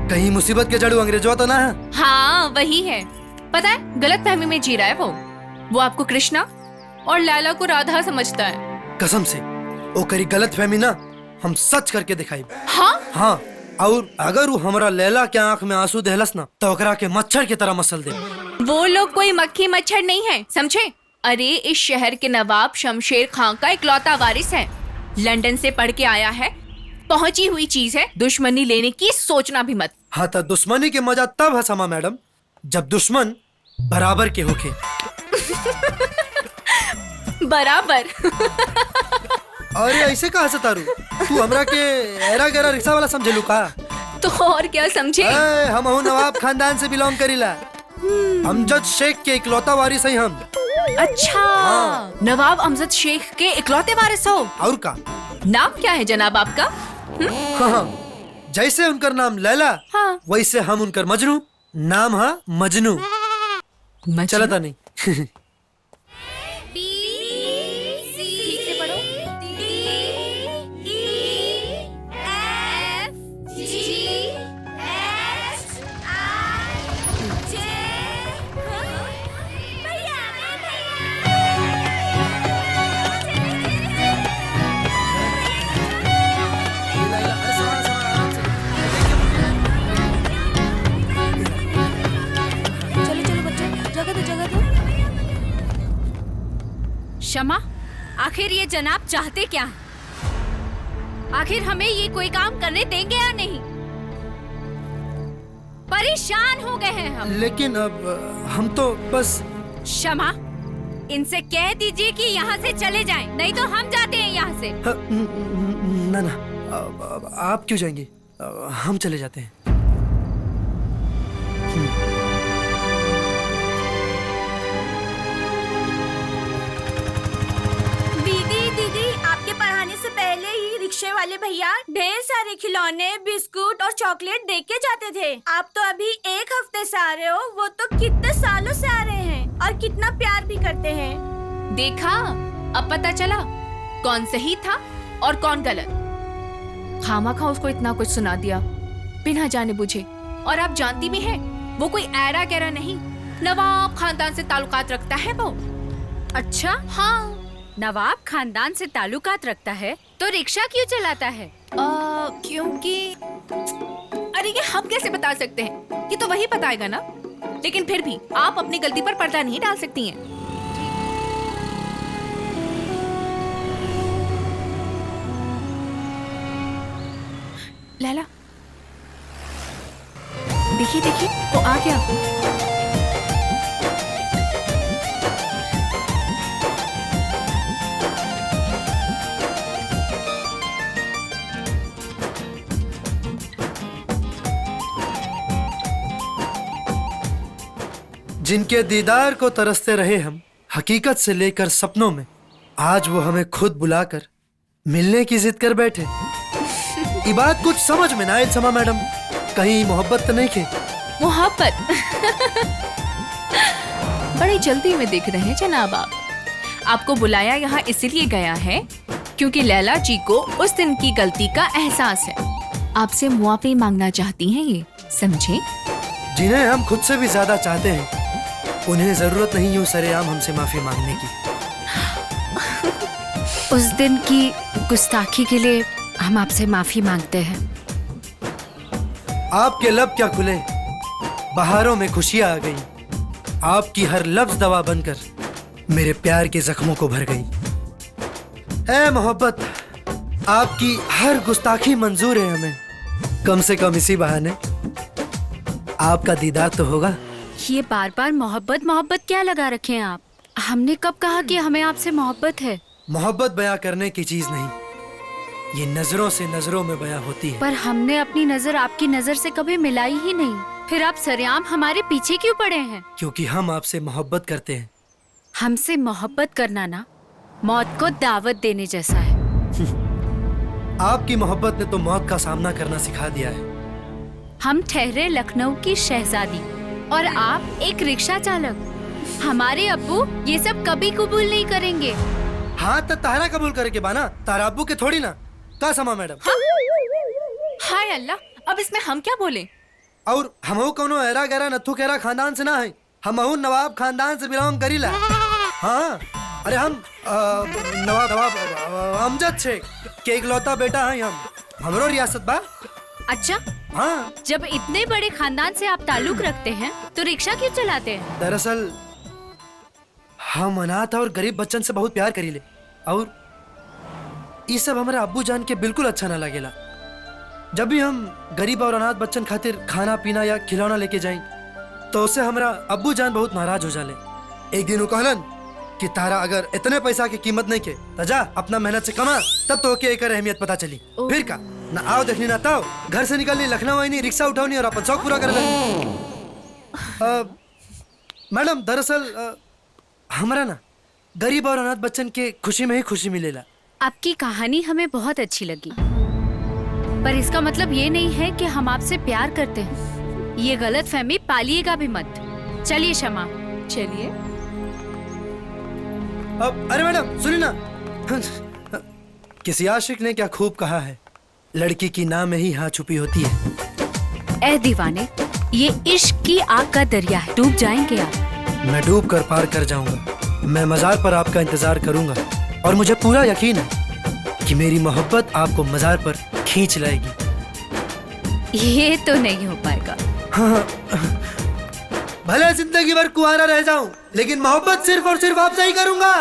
कहीं मुसीबत के जड़ू अंग्रेजवा तो ना है? हाँ वही है। पता है, गलत फहमी में जी रहा है वो आपको कृष्णा और लैला को राधा समझता है। कसम से वो करी गलत फहमी ना हम सच करके दिखाई। हाँ? हाँ, और अगर वो हमारा लैला के आंख में आंसू देहलस ना तो ओकरा के मच्छर की तरह मसल दे। वो लोग कोई मक्खी मच्छर नहीं है, समझे? अरे इस शहर के नवाब शमशेर खां का इकलौता वारिस है। लंदन से पढ़ के आया है, पहुंची हुई चीज है, दुश्मनी लेने की सोचना भी मत। हाँ तो दुश्मनी के मजा तब है समा मैडम जब दुश्मन बराबर के होके। बराबर। अरे ऐसे कहा से तारू, तू हमरा के एरा गैरा रिक्शा वाला समझे लू का? तो और क्या समझे? हम नवाब खानदान से बिलोंग करीला। अमजद शेख के इकलौता वारिस हैं हम। अच्छा, नवाब अमजद शेख के इकलौते वारिस हो? और का? नाम क्या है जनाब आपका? हाँ, जैसे उनकर नाम लैला, हाँ। वैसे हम उनकर मजनू। नाम है मजनू। चलता नहीं। क्षमा, आखिर ये जनाब चाहते क्या हैं? आखिर हमें ये कोई काम करने देंगे या नहीं? परेशान हो गए हैं हम। लेकिन अब हम तो बस। क्षमा, इनसे कह दीजिए कि यहाँ से चले जाएं, नहीं तो हम जाते हैं यहाँ से। ना ना, आप क्यों जाएंगे? हम चले जाते हैं। दीदी, आपके पढ़ाने से पहले ही रिक्शे वाले भैया ढेर सारे खिलौने, बिस्कुट और चॉकलेट दे के जाते थे। आप तो अभी एक हफ्ते से आ रहे हो, वो तो कितने सालों से आ रहे हैं और कितना प्यार भी करते हैं। देखा, अब पता चला कौन सही था और कौन गलत। खामखा उसको इतना कुछ सुना दिया बिना जाने बुझे। और आप जानती भी हैं, वो कोई ऐरा गैरा नहीं, नवाब खानदान से ताल्लुकात रखता है वो। अच्छा, हाँ, नवाब खानदान से ताल्लुकात रखता है तो रिक्शा क्यों चलाता है? क्योंकि अरे ये हम कैसे बता सकते हैं? ये तो वही बताएगा ना। लेकिन फिर भी आप अपनी गलती पर पर्दा नहीं डाल सकती हैं। लैला, देखिए देखिए, वो आ गया। जिनके दीदार को तरसते रहे हम हकीकत से लेकर सपनों में, आज वो हमें खुद बुलाकर मिलने की जिद कर बैठे। ये बात कुछ समझ में ना आए समा मैडम, कहीं मोहब्बत तो नहीं थे? मोहब्बत? बड़ी जल्दी में देख रहे हैं जनाब आप। आपको बुलाया यहाँ इसीलिए गया है क्योंकि लैला जी को उस दिन की गलती का एहसास है। आपसे मुआफी मांगना चाहती हैं ये, समझे? जिन्हें हम खुद से भी ज्यादा चाहते हैं, उन्हें जरूरत नहीं यूं सरेआम हमसे माफी मांगने की। उस दिन की गुस्ताखी के लिए हम आपसे माफी मांगते हैं। आपके लब क्या खुले, बहारों में खुशियां आ गई। आपकी हर लफ्ज दवा बनकर मेरे प्यार के जख्मों को भर गई। ऐ मोहब्बत, आपकी हर गुस्ताखी मंजूर है हमें। कम से कम इसी बहाने आपका दीदार तो होगा। ये बार बार मोहब्बत मोहब्बत क्या लगा रखे हैं आप? हमने कब कहा कि हमें आपसे मोहब्बत है? मोहब्बत बयां करने की चीज नहीं, ये नजरों से नजरों में बयां होती है। पर हमने अपनी नजर आपकी नजर से कभी मिलाई ही नहीं, फिर आप सरेआम हमारे पीछे क्यों पड़े हैं? क्योंकि हम आपसे मोहब्बत करते हैं। हमसे मोहब्बत करना ना मौत को दावत देने जैसा है। आपकी मोहब्बत ने तो मौत का सामना करना सिखा दिया है। हम ठहरे लखनऊ की शहजादी और आप एक रिक्शा चालक। हमारे अब्बू ये सब कभी कबूल नहीं करेंगे। हाँ तो तारा कबूल करके बाना, तारा अब्बू के थोड़ी ना। का समा मैडम? हाय अल्लाह, अब इसमें हम क्या बोले? और हमहू कोनो ऐरा गैरा नथु केरा खानदान से ना है, हमहू नवाब खानदान से बिलोंग करीला। हाँ, अरे हम नवाब अमजद शेख के इकलौता बेटा हैं हम। हमरो रियासत बा। अच्छा, हाँ। जब इतने बड़े खानदान से आप ताल्लुक रखते हैं तो रिक्शा क्यों चलाते हैं? दरअसल हम अनाथ और गरीब बच्चन से बहुत प्यार करीले, और ये सब हमारे अब्बू जान के बिल्कुल अच्छा ना लगेला। जब भी हम गरीब और अनाथ बच्चन खातिर खाना पीना या खिलौना लेके जाएं तो उससे हमारा अब्बू जान बहुत नाराज हो जाले। एक दिन वो कहलन कि तारा अगर इतने पैसा की कीमत नहीं के तो जा अपना मेहनत से कमा, तब तो के एक अहमियत पता चली। फिर का ना आओ देखनी ना ताओ, घर से निकलनी लखनऊ आई नहीं, रिक्शा उठाओनी और अपन शौक पूरा कर मैडम दरअसल हमारा ना गरीब और अनाथ बच्चन के खुशी में ही खुशी मिलेला। आपकी कहानी हमें बहुत अच्छी लगी, पर इसका मतलब ये नहीं है कि हम आपसे प्यार करते हैं। ये गलत फहमी पालिएगा भी मत। चलिए शमा, चलिए। अरे मैडम सुनिए ना, किसी आशिक ने क्या खूब कहा है, लड़की की नाम में ही हाँ छुपी होती है। ए दीवाने, ये इश्क की आग का दरिया है, डूब जाएंगे आप। मैं डूब कर पार कर जाऊंगा। मैं मजार पर आपका इंतजार करूंगा और मुझे पूरा यकीन है कि मेरी मोहब्बत आपको मजार पर खींच लाएगी। ये तो नहीं हो पाएगा। हाँ, भले जिंदगी भर कुंवारा रह जाऊं, लेकिन मोहब्बत सिर्फ और सिर्फ आपसे ही करूंगा।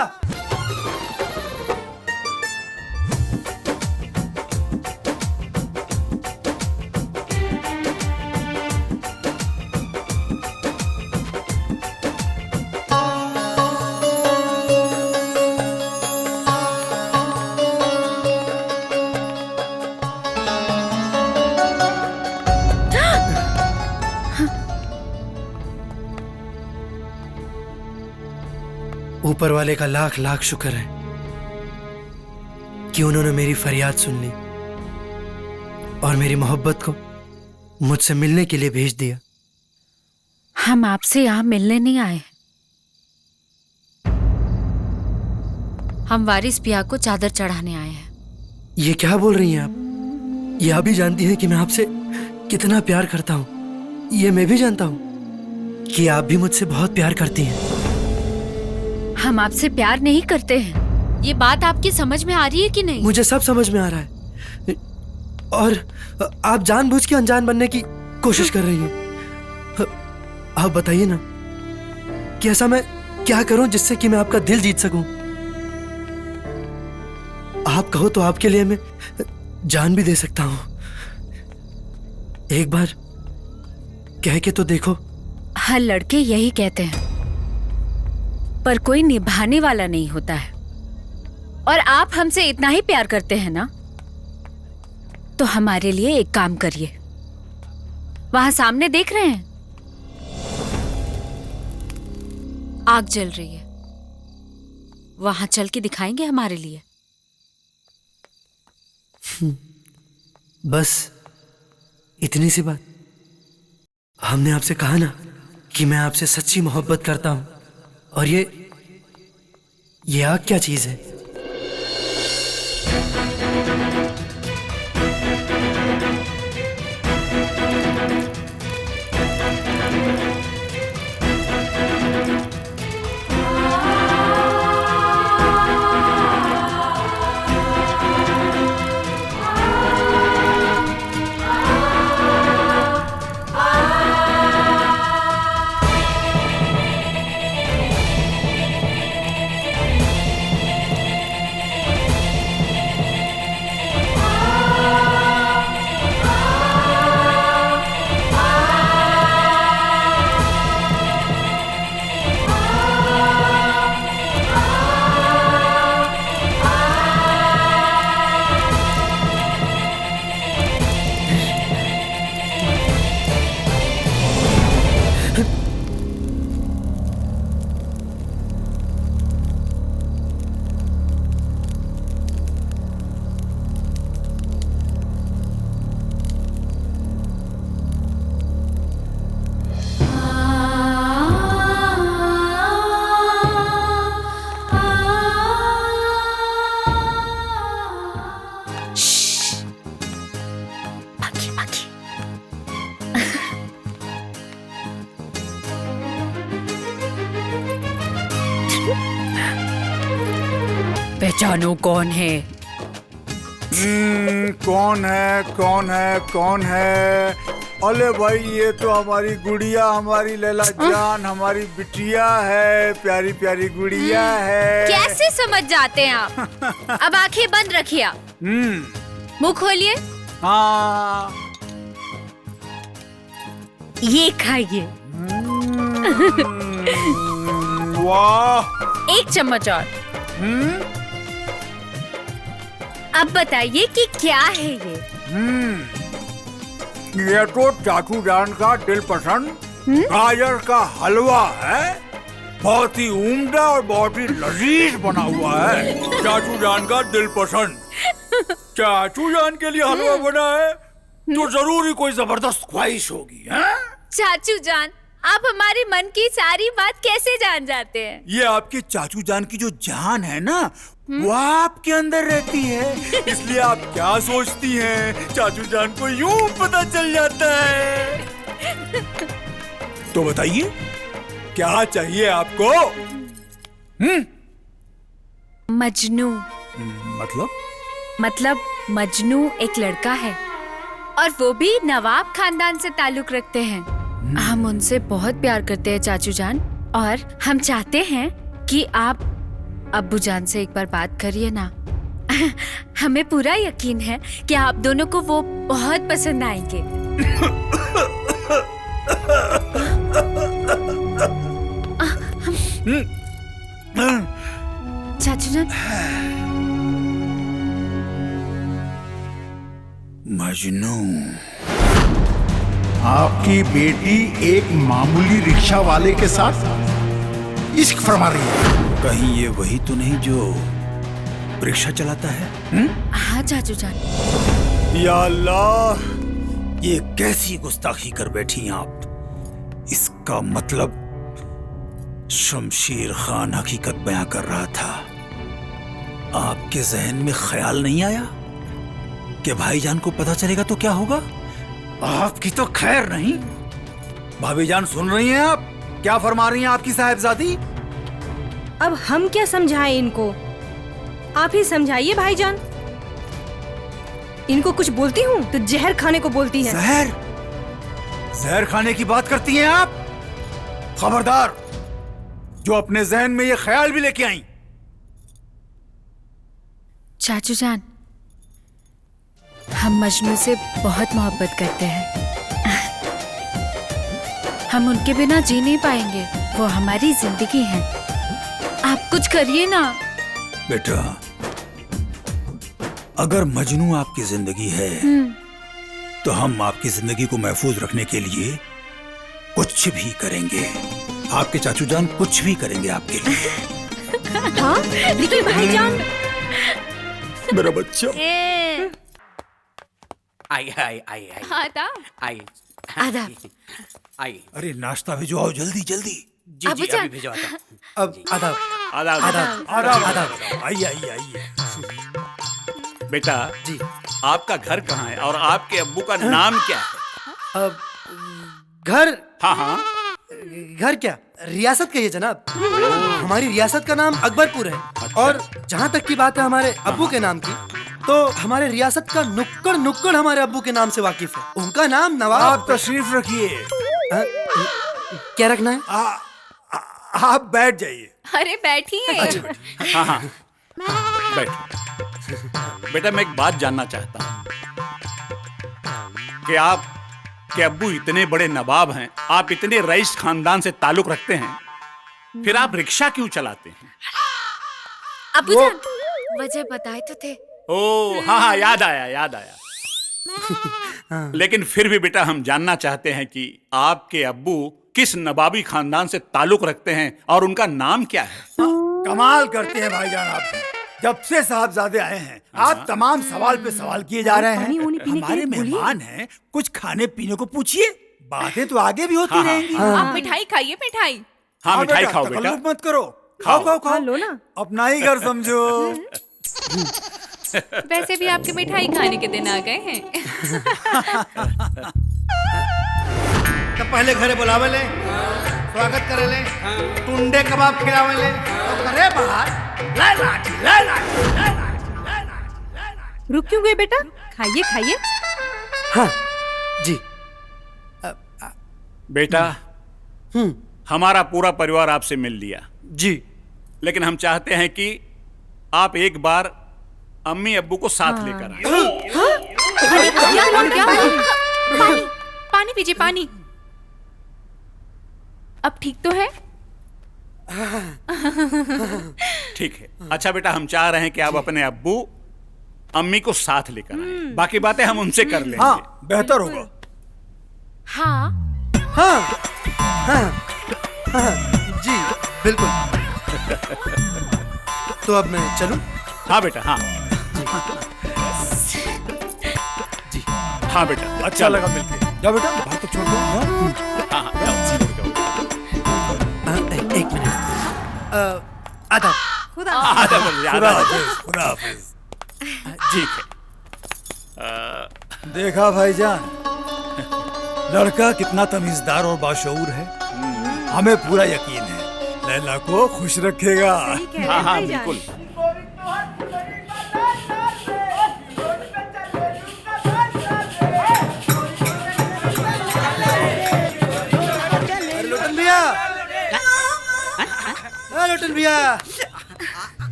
ऊपर वाले का लाख लाख शुक्र है कि उन्होंने मेरी फरियाद सुन ली और मेरी मोहब्बत को मुझसे मिलने के लिए भेज दिया। हम आपसे यहाँ मिलने नहीं आए हैं, हम वारिस पिया को चादर चढ़ाने आए हैं। ये क्या बोल रही हैं आप? ये आप भी जानती हैं कि मैं आपसे कितना प्यार करता हूँ। ये मैं भी जानता हूँ कि आप भी मुझसे बहुत प्यार करती हैं। हम आपसे प्यार नहीं करते हैं, ये बात आपकी समझ में आ रही है कि नहीं? मुझे सब समझ में आ रहा है और आप जानबूझ के अनजान बनने की कोशिश कर रही हैं। आप बताइए ना कि ऐसा मैं क्या करूं जिससे कि मैं आपका दिल जीत सकूं। आप कहो तो आपके लिए मैं जान भी दे सकता हूं। एक बार कह के तो देखो। हर लड़के यही कहते हैं, पर कोई निभाने वाला नहीं होता है। और आप हमसे इतना ही प्यार करते हैं ना, तो हमारे लिए एक काम करिए। वहां सामने देख रहे हैं आग जल रही है, वहां चल के दिखाएंगे हमारे लिए। बस इतनी सी बात। हमने आपसे कहा ना कि मैं आपसे सच्ची मोहब्बत करता हूं, और ये आग क्या चीज है? पहचानो कौन है? कौन है कौन है कौन है? अरे भाई ये तो हमारी गुड़िया, हमारी लैला जान, हमारी बिटिया है, प्यारी प्यारी गुड़िया है। कैसे समझ जाते हैं आप? अब आंखें बंद रखिए आप। मुंह खोलिए। हाँ। ये खाइए। वाह। एक चम्मच और। अब बताइए कि क्या है ये? ये तो चाचू जान का दिल पसंद गाजर का हलवा है। बहुत ही उम्दा और बहुत ही लजीज बना हुआ है। चाचू जान का दिल पसंद। चाचू जान के लिए हलवा बना है तो जरूर ही कोई जबरदस्त ख्वाहिश होगी, है? चाचू जान, आप हमारे मन की सारी बात कैसे जान जाते हैं? ये आपके चाचू जान की जो जान है ना, वो आपके अंदर रहती है, इसलिए आप क्या सोचती हैं चाचू जान को यूं पता चल जाता है। तो बताइए क्या चाहिए आपको? मजनू। मतलब मजनू एक लड़का है और वो भी नवाब खानदान से ताल्लुक रखते हैं। हम उनसे बहुत प्यार करते हैं चाचू जान, और हम चाहते हैं कि आप अब्बू जान से एक बार बात करिए ना। हमें पूरा यकीन है कि आप दोनों को वो बहुत पसंद आएंगे। चाचू जान। मजनू, आपकी बेटी एक मामूली रिक्शा वाले के साथ इश्क फरमा रही है। कहीं ये वही तो नहीं जो रिक्शा चलाता है? हाँ चाचू जान। या अल्लाह, ये कैसी गुस्ताखी कर बैठी आप। इसका मतलब शमशीर खान हकीकत बयां कर रहा था। आपके जहन में ख्याल नहीं आया कि भाईजान को पता चलेगा तो क्या होगा? आपकी तो खैर नहीं। भाभी जान सुन रही हैं आप? क्या फरमा रही हैं आपकी साहिबजादी? अब हम क्या समझाएं इनको? आप ही समझाइए भाईजान। इनको कुछ बोलती हूँ तो जहर खाने को बोलती है। जहर? जहर खाने की बात करती हैं आप? खबरदार, जो अपने जहन में ये ख्याल भी लेके आई। चाचू जान, हम मजनू से बहुत मोहब्बत करते हैं। हम उनके बिना जी नहीं पाएंगे। वो हमारी जिंदगी है। आप कुछ करिए ना। बेटा, अगर मजनू आपकी जिंदगी है तो हम आपकी जिंदगी को महफूज रखने के लिए कुछ भी करेंगे। आपके चाचू जान कुछ भी करेंगे आपके लिए। हाँ, लेकिन भाईजान। मेरा बच्चा। आई आई आई आई आदाब। आई आदाब। आई। अरे नाश्ता भिजवाओ जल्दी जल्दी। जी जी अभी भिजवाता हूँ। अब आदाब आदाब आदाब आदाब आदाब। आइए आइए आइए। बेटा जी, आपका घर कहाँ है और आपके अब्बू का नाम क्या है? अब घर? हाँ हाँ, घर क्या, रियासत कहिए जनाब। हमारी रियासत का नाम अकबरपुर है। और जहाँ तक की बात है हमारे अब्बू के नाम की, तो हमारे रियासत का नुक्कड़ नुक्कड़ हमारे अब्बू के नाम से वाकिफ है। उनका नाम नवाब। आप तशरीफ रखिए। क्या रखना है? आप बैठ जाइए। अरे बैठिए। हाँ हाँ बैठ। बेटा मैं एक बात जानना चाहता हूँ कि आप के अब्बू इतने बड़े नवाब हैं, आप इतने रईस खानदान से ताल्लुक रखते हैं, फिर आप रिक्शा क्यों चलाते हैं? अब्बू जान, वजह बताए तो थे। ओ हाँ हाँ, याद आया। लेकिन फिर भी बेटा हम जानना चाहते हैं कि आपके अब्बू किस नवाबी खानदान से ताल्लुक रखते हैं और उनका नाम क्या है? कमाल करते हैं भाईजान आप। जब से साहबजादे आए हैं आप तमाम सवाल पे सवाल किए जा रहे हैं। हमारे मेहमान हैं, कुछ खाने पीने को पूछिए। बातें तो आगे भी होती रहेंगी। आप मिठाई खाइए, मिठाई। हाँ मिठाई खाओ बेटा। तकल्लुफ मत करो। खाओ लो ना। अपना ही घर समझो। वैसे भी आपके मिठाई खाने के दिन आ गए हैं। तो पहले घरे बुलावे ले, स्वागत करे ले, टुंडे कबाब खिलावे ले, तो करे बाहर रुक क्यों गए बेटा? खाइए खाइए। हाँ जी। बेटा हमारा पूरा परिवार आपसे मिल लिया जी, लेकिन हम चाहते हैं कि आप एक बार अम्मी अब्बू को साथ लेकर आए। क्या हुआ क्या हुआ? पानी पानी पीजिए पानी। अब ठीक तो है? ठीक है। अच्छा बेटा, हम चाह रहे हैं कि आप अपने अब्बू अम्मी को साथ लेकर आएं। बाकी बातें हम उनसे कर लेंगे। हाँ, बेहतर होगा। हाँ हाँ हाँ हाँ जी बिल्कुल। तो अब मैं चलूं? हाँ बेटा, हाँ जी, हाँ बेटा, अच्छा लगा मिलके। जा बेटा, बात तो छोड़ दो। हाँ हाँ, एक मिनट। आधा खुदा खुदा हाफिज। ठीक है। देखा भाईजान, लड़का कितना तमीजदार और बाशऊर है। हमें पूरा यकीन है लैला को खुश रखेगा। हाँ हाँ बिल्कुल। लोटन भैया, लोटन भैया,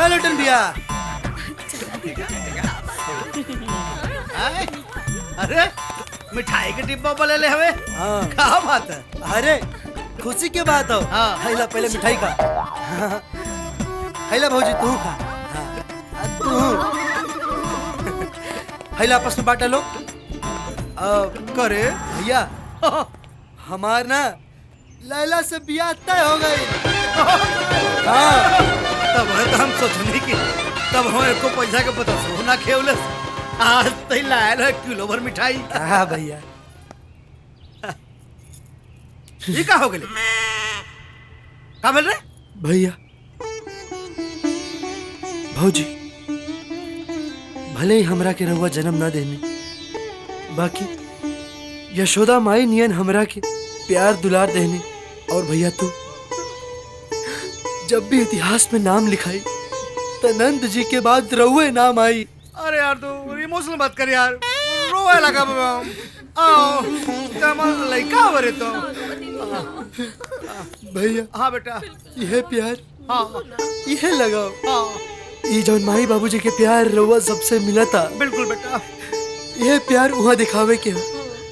लोटन भैया। अरे मिठाई के डिब्बा बोले ले हवे। हाँ क्या बात है? अरे खुशी की बात हो। हाँ। हैला पहले मिठाई खा। हैला भौजी तू खा। तू हैला आपस में बांटा लो। करे भैया, हमार ना लैला से ब्याह तय हो गई। हाँ। तब है तो हम सोचने की तब हमें को पैसा के पता सोना खेवलस। आज तई लायल है किलो भर मिठाई। हाँ भैया। ये का हो गए? का बोल रहे? भैया भौजी भले ही हमरा के रहुआ जन्म ना देने, बाकी यशोदा माई नियन हमरा के प्यार दुलार देने। और भैया तू जब भी इतिहास में नाम लिखाई तो नंद जी के बाद रहुए नाम आई। अरे यार तू इमोशनल बात कर यार। रोए लगा आओ कमल लइका बरे तो। भैया हाँ बेटा, यह प्यार, हाँ यह लगाओ। हाँ ये जौन माई बाबूजी के प्यार रहुआ सबसे मिला था, बिल्कुल बेटा। यह प्यार वहाँ दिखावे के हो।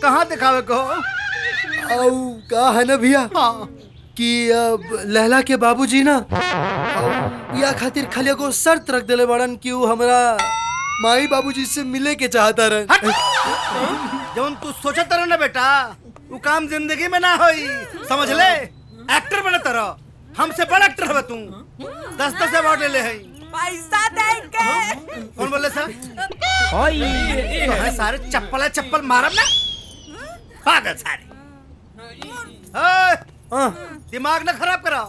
कहाँ दिखावे को? औ कहा है ना भैया हाँ कि लैला के बाबूजी ना या खातिर खाली को शर्त रख देले बड़न कि वो हमरा माई बाबूजी से मिले के चाहता रहे। जौन तू सोचत रह ना बेटा, वो काम जिंदगी में ना होई। समझ ले, एक्टर बने तरह। हमसे बड़ा एक्टर है तू। 10-10 अवार्ड ले ले है। पैसा देंगे। कौन बोले सर? तो सारे चप्पल मारब ना, पागल सारे। दिमाग ना खराब करा।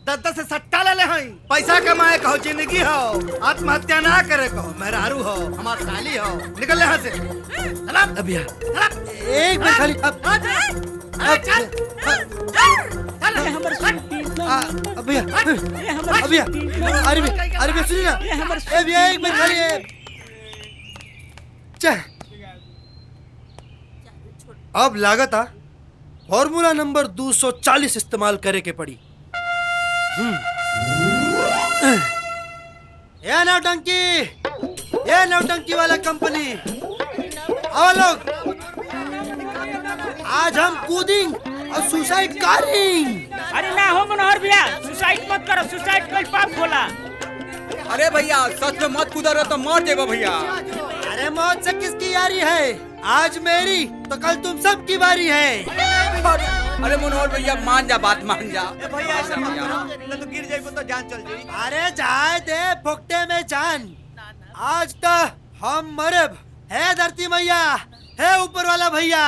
10-10 से सट्टा ले ले हैं। पैसा कमाए कहो, जिंदगी हो। आत्महत्या ना करे कहो, मेहरारू हो, हमार साली हो। निकल यहाँ से। भैया एक मिनट खाली। भैया अरे भैया सुनिए ना। भैया एक मिनट खाली। अब लागत आ फॉर्मूला नंबर 240 इस्तेमाल करे के पड़ी। ये नौटंकी वाला कंपनी आओ लोग, आज हम कूदिंग और सुसाइड करेंगे। अरे ना हो मनोहर भैया, सुसाइड मत करो। सुसाइड कोई पाप होला। अरे भैया सच में मत कूदा रहो तो मर जाएगा भैया। अरे मौत से किसकी यारी है? आज मेरी तो कल तुम सब की बारी है। अरे मनोहर भैया मान जा, बात मान जा। भैया ऐसा मत करो, नहीं तो गिर जाएगी तो जान चल जाएगी। अरे जाए दे फोकटे में जान। आज तो हम मरब है धरती मैया, है ऊपर वाला भैया।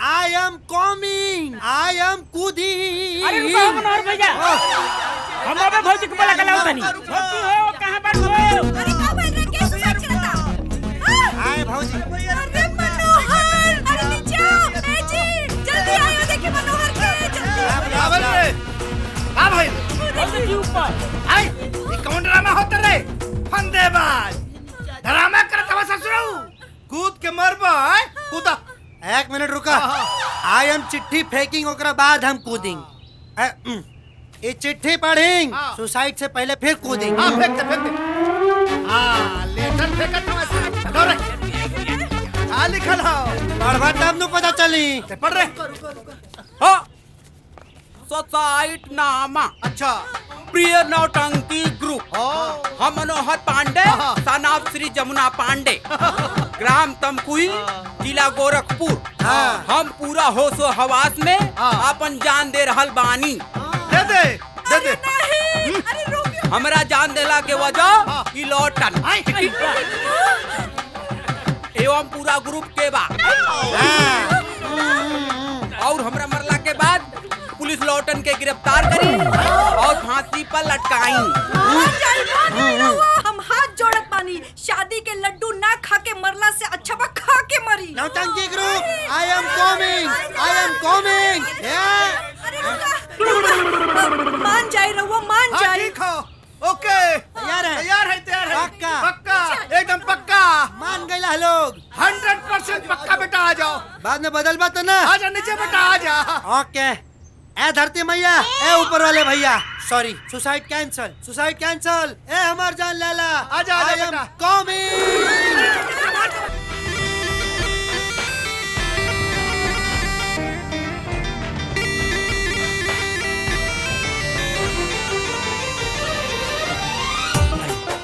I am coming, I am कूदिंग। अरे रुको मनोहर भैया, हम अबे भौजी को बोला कलाऊ तनी। भौजी हो कहां पर हो? अरे का बोल रहे? क्या सुसाइड करता? आए भौजी। अरे मनोहर, अरे नीचे आओ। ए जी जल्दी आयो, देखिए मनोहर के जल्दी। क्या बोल रहे? हाँ भाई, भौजी के ऊपर। आई ये कौन ड्रामा होता रे? फंदेबाज ड्रामा करता हुआ ससुराऊ। कूद के मरबा है कूदा। एक मिनट रुका। आई एम चिट्ठी फेंकिंग, ओकरा बाद हम कूदिंग। ये चिट्ठी पढ़ेंगे, सुसाइड से पहले फिर कूदेंगे। हाँ फेंक दे। हाँ लेटर फेंका था वैसे। आ लिखल हो पढ़वा तब नु पता चली। पढ़ रहे सोसाइट नामा। अच्छा। प्रिय नौटंकी ग्रुप। हम मनोहर पांडे, सनाब श्री जमुना पांडे, ग्राम तमकुई, जिला गोरखपुर। हम पूरा होशो हवास में अपन जान दे रहल बानी। दे दे दे दे। हमरा जान देला के वजह ई लौटन एवं पूरा ग्रुप के बा। और हमरा मरला के बाद पुलिस लौटन के गिरफ्तार करी और फांसी पर लटकाई। हम हाथ जोड़त बानी, शादी के लड्डू ना खा के मरला से अच्छा बा खा के मरी। नौटंकी group, I am coming, I am coming. मान जाए रहुआ, मान जाए। ठीक हो, ओके। तैयार है, तैयार है, तैयार है। पक्का, पक्का, एकदम पक्का। मान गए लोग। 100% पक्का बेटा, आ जाओ। बाद में बदल बात ना। आ जा नीचे बेटा, आ जा। ओके। ए धरती मैया, ए ऊपर वाले भैया, sorry, suicide cancel, suicide cancel. ए हमार जान लैला, आजा आजा बेटा। कमिंग।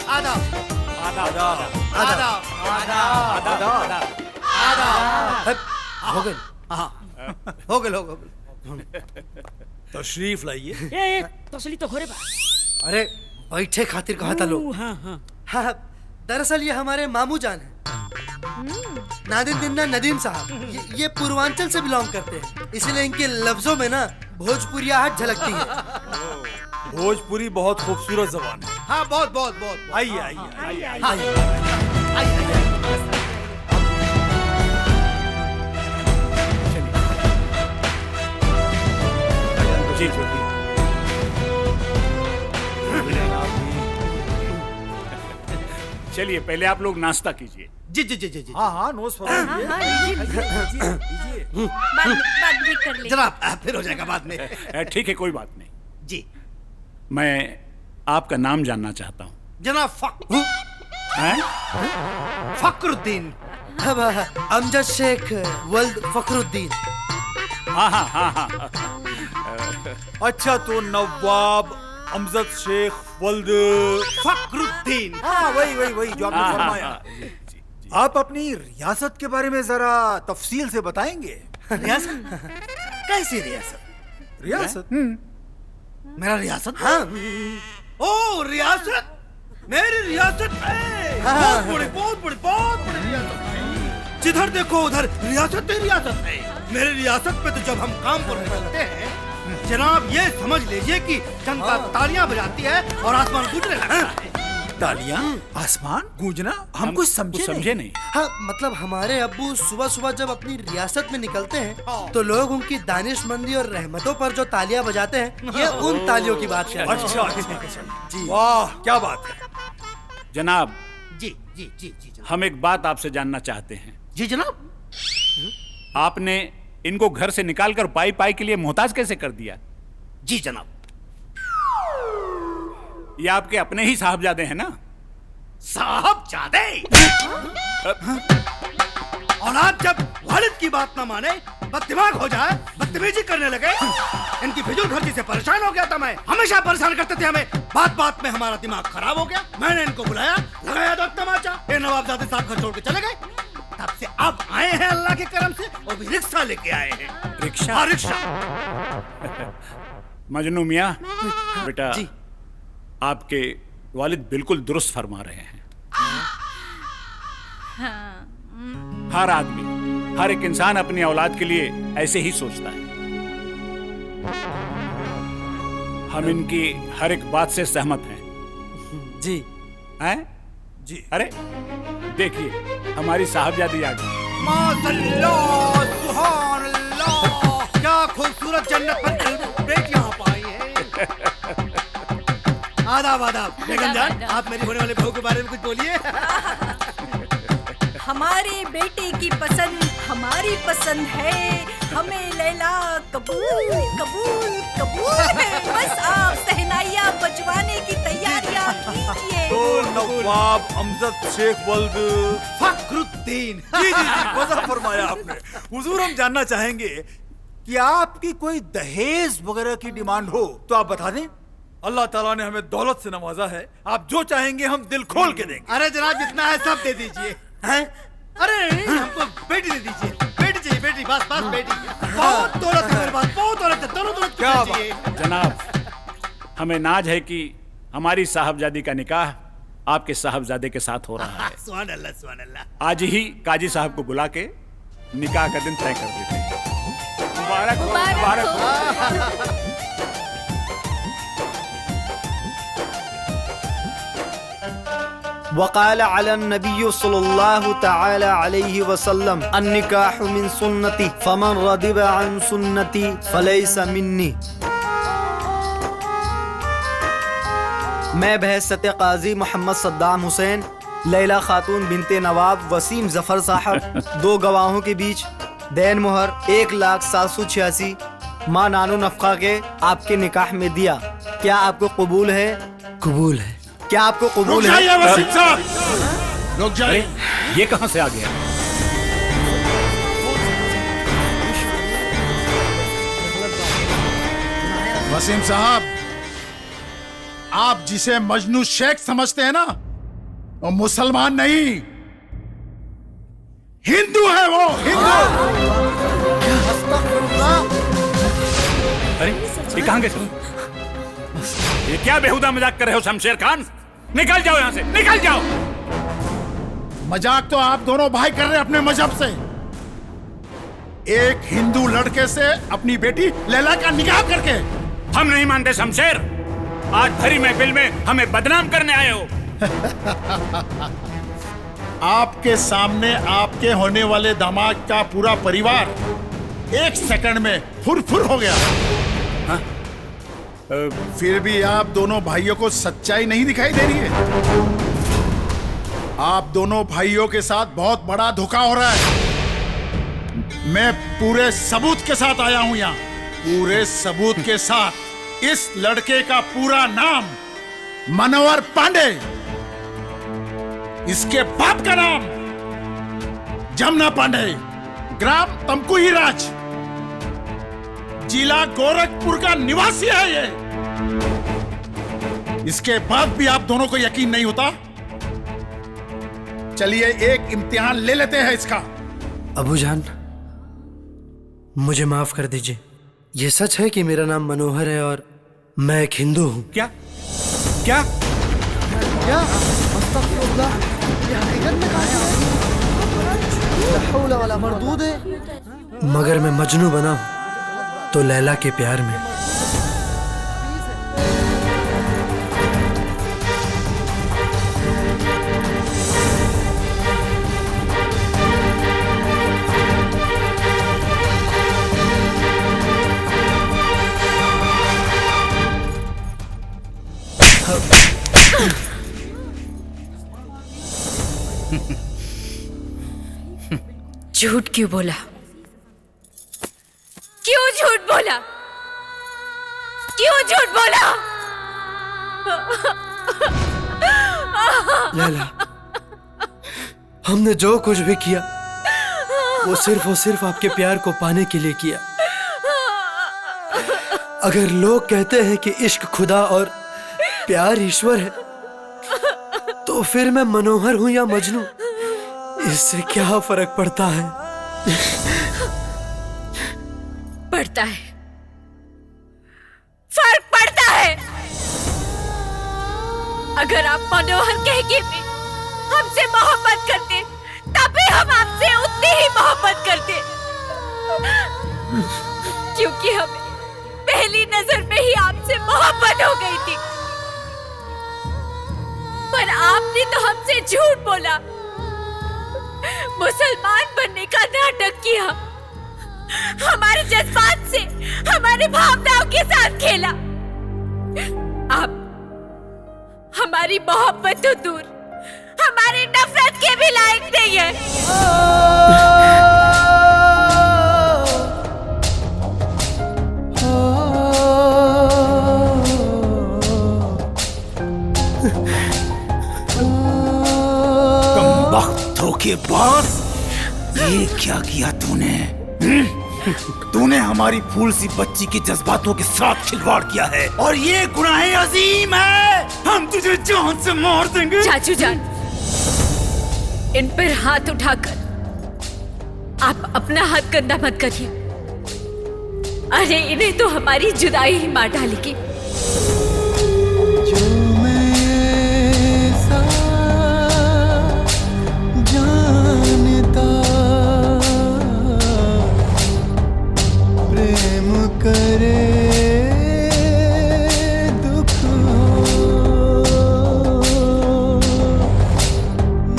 आधा आधा आधा आधा आधा आधा हो गए। हो गए, हो गए। तशरीफ लाइए। तसली तो घोरे बा। अरे बैठे खातिर कहा था लोग। हाँ, दरअसल ये हमारे मामू जान है, नादिम बिन्ना नदीम साहब। ये पूर्वांचल से बिलोंग करते हैं, इसलिए इनके लफ्जों में ना भोजपुरियाहट झलकती है। भोजपुरी बहुत खूबसूरत जबान है। हाँ, बहुत बहुत बहुत। आइए आइए आइए। जी जी। चलिए पहले आप लोग नाश्ता कीजिए। जी जी जी जी जी। हाँ हाँ, नोज फरमाइए। बात भी कर ले। जनाब, फिर हो जाएगा बाद में। ठीक है, कोई बात नहीं। जी। मैं आपका नाम जानना चाहता हूँ। जनाब फखरुद्दीन। अमजद शेख वल्द फखरुद्दीन। हाँ हाँ हाँ हाँ। अच्छा, तो नवाब अमजद शेख वल्द फखरुद्दीन। हाँ, वही जो आपने फरमाया। आप अपनी रियासत के बारे में जरा तफसील से बताएंगे। रियासत? कैसी रियासत? रियासत? मेरा रियासत? हाँ। ओ रियासत, मेरी रियासत है। बहुत बड़ी रियासत है। जिधर देखो उधर रियासत ही रियासत है। मेरी रियासत पे तो जब हम काम पर निकलते हैं, जनाब ये समझ लीजिए कि जनता तालियां बजाती है और आसमान गूंजने लगता है। तालियां, आसमान गूंजना? हम कुछ समझे नहीं। हाँ, मतलब हमारे अब्बू सुबह सुबह जब अपनी रियासत में निकलते हैं तो लोग उनकी दानिशमंदी और रहमतों पर जो तालियां बजाते हैं, ये उन तालियों की बात है। अच्छा जी, वाह क्या बात है। जनाब, जी जी जी जी। हम एक बात आपसे जानना चाहते हैं। जी जनाब। आपने इनको घर से निकालकर पाई पाई के लिए मोहताज कैसे कर दिया? जी जनाब। ये आपके अपने ही साहबजादे हैं ना? साहबजादे? औलाद जब वालिद की बात ना माने, बददिमाग हो जाए, बदतमीजी करने लगे, इनकी फिजूल खर्ची से परेशान हो गया था मैं। हमेशा परेशान करते थे हमें, बात बात में हमारा दिमाग खराब हो गया। मैंने इनको बुलाया, लगाया दो तमाचा, ये नवाबजादे साहब घर छोड़ के चले गए। तब से अब आए हैं अल्लाह के करम से, वो भी रिक्शा लेके आए हैं। रिक्शा? हाँ, रिक्शा। मजनू मियाँ, बेटा आपके वालिद बिल्कुल दुरुस्त फरमा रहे हैं। हर आदमी, हर एक इंसान अपनी औलाद के लिए ऐसे ही सोचता है। हम इनकी हर एक बात से सहमत हैं। जी। हैं? जी। अरे देखिए, हमारी साहबजादी आ गई। माशअल्लाह, सुभान अल्लाह, क्या खूबसूरत जन्नत पर बेटियां पाई हैं। आदाब आदाब। बेगम जान, आप मेरी होने वाले बहू के बारे में कुछ बोलिए। हमारे बेटे की पसंद हमारी पसंद है, हमें लैला कबूल कबूल कबूल है। बस आप सहनाइयाँ बजवाने की तैयारियाँ कीजिए। तो नवाब अमजद शेख वल्द फखरुद्दीन नवाजुद्दीन। जी जी जी, मजा फरमाया आपने। हुजूर, हम जानना चाहेंगे कि आपकी कोई दहेज वगैरह की डिमांड हो तो आप बता दें। अल्लाह ताला ने हमें दौलत से नवाजा है, आप जो चाहेंगे हम दिल खोल के देंगे। अरे जनाब, जितना है सब दे दीजिए। हैं? अरे हमको बेटी दे दीजिए, बेटी चाहिए, बेटी, बस बस बेटी। बहुत दौलत है मेरे पास, बहुत दौलत है, दोनों दौलत क्या चाहिए। जनाब, हमें नाज है कि हमारी साहबजादी का निकाह आपके साहबजादे के साथ हो रहा है। सुभान अल्लाह, सुभान अल्लाह। आज ही काजी साहब को बुला के निकाह का दिन तय कर देते हैं। मुबारक हो, मुबारक हो। वक़ाल अला नबी सल्लल्लाहु तआला अलैहि वसल्लम अन्निकाहु मिन सुन्नती फमन रदिबा अन सुन्नती फलैसा मिन्नी। मैं बहसत काजी मोहम्मद सद्दाम हुसैन, लैला खातून बिनते नवाब वसीम जफर साहब, दो गवाहों के बीच दैन मोहर 1,786 माँ नानो नफका के आपके निकाह में दिया। क्या आपको कबूल है? कबूल है। क्या आपको कबूल है? वसीम साहब, रुक जाइए। ये कहां से आ गया? वसीम साहब, आप जिसे मजनू शेख समझते हैं ना, वो मुसलमान नहीं, हिंदू है। वो हिंदू। अरे ये कहां गए तुम? ये क्या बेहुदा मजाक कर रहे हो शमशेर खान? निकल जाओ यहाँ से, निकल जाओ। मजाक तो आप दोनों भाई कर रहे हैं अपने मजहब से। एक हिंदू लड़के से अपनी बेटी लैला का निकाह करके। हम नहीं मानते शमशेर। आज भरी महफिल में हमें बदनाम करने आए हो। आपके सामने आपके होने वाले दामाद का पूरा परिवार एक सेकंड में फुर हो गया। हाँ? फिर भी आप दोनों भाइयों को सच्चाई नहीं दिखाई दे रही है। आप दोनों भाइयों के साथ बहुत बड़ा धोखा हो रहा है। मैं पूरे सबूत के साथ आया हूं यहाँ, पूरे सबूत के साथ। इस लड़के का पूरा नाम मनोहर पांडे, इसके बाप का नाम जमुना पांडे, ग्राम तमकुही राज, जिला गोरखपुर का निवासी है ये। इसके बाद भी आप दोनों को यकीन नहीं होता? चलिए एक इम्तिहान ले लेते हैं इसका। अबूजान, मुझे माफ कर दीजिए। ये सच है कि मेरा नाम मनोहर है और मैं एक हिंदू हूँ। क्या क्या क्या? मरदूद है। मगर मैं मजनू बना हूँ तो लैला के प्यार में। झूठ क्यों बोला? क्यों झूठ बोला? क्यों झूठ बोला? लैला, हमने जो कुछ भी किया वो सिर्फ आपके प्यार को पाने के लिए किया। अगर लोग कहते हैं कि इश्क खुदा और प्यार ईश्वर है, तो फिर मैं मनोहर हूं या मजनू, इससे क्या फर्क पड़ता है? पड़ता है, फर्क पड़ता है। अगर आप मनोहर कह के भी हमसे मोहब्बत करते, तब भी हम आपसे उतनी ही मोहब्बत करते, क्योंकि हमें पहली नजर में ही आपसे मोहब्बत हो गई थी। पर आपने तो हमसे झूठ बोला, मुसलमान बनने का नाटक किया, हमारे जज्बात से, हमारी भावनाओं के साथ खेला। आप हमारी मोहब्बत तो दूर, हमारी नफरत के भी लायक नहीं है। धोखेबाज, ये क्या किया तूने? तूने हमारी फूल सी बच्ची के जज्बातों के साथ खिलवाड़ किया है और ये गुनाह अजीम है। हम तुझे जान से मार देंगे। चाचू जान, इन पर हाथ उठाकर आप अपना हाथ गंदा मत करिए। अरे इन्हें तो हमारी जुदाई ही मार डालेगी। करे दुख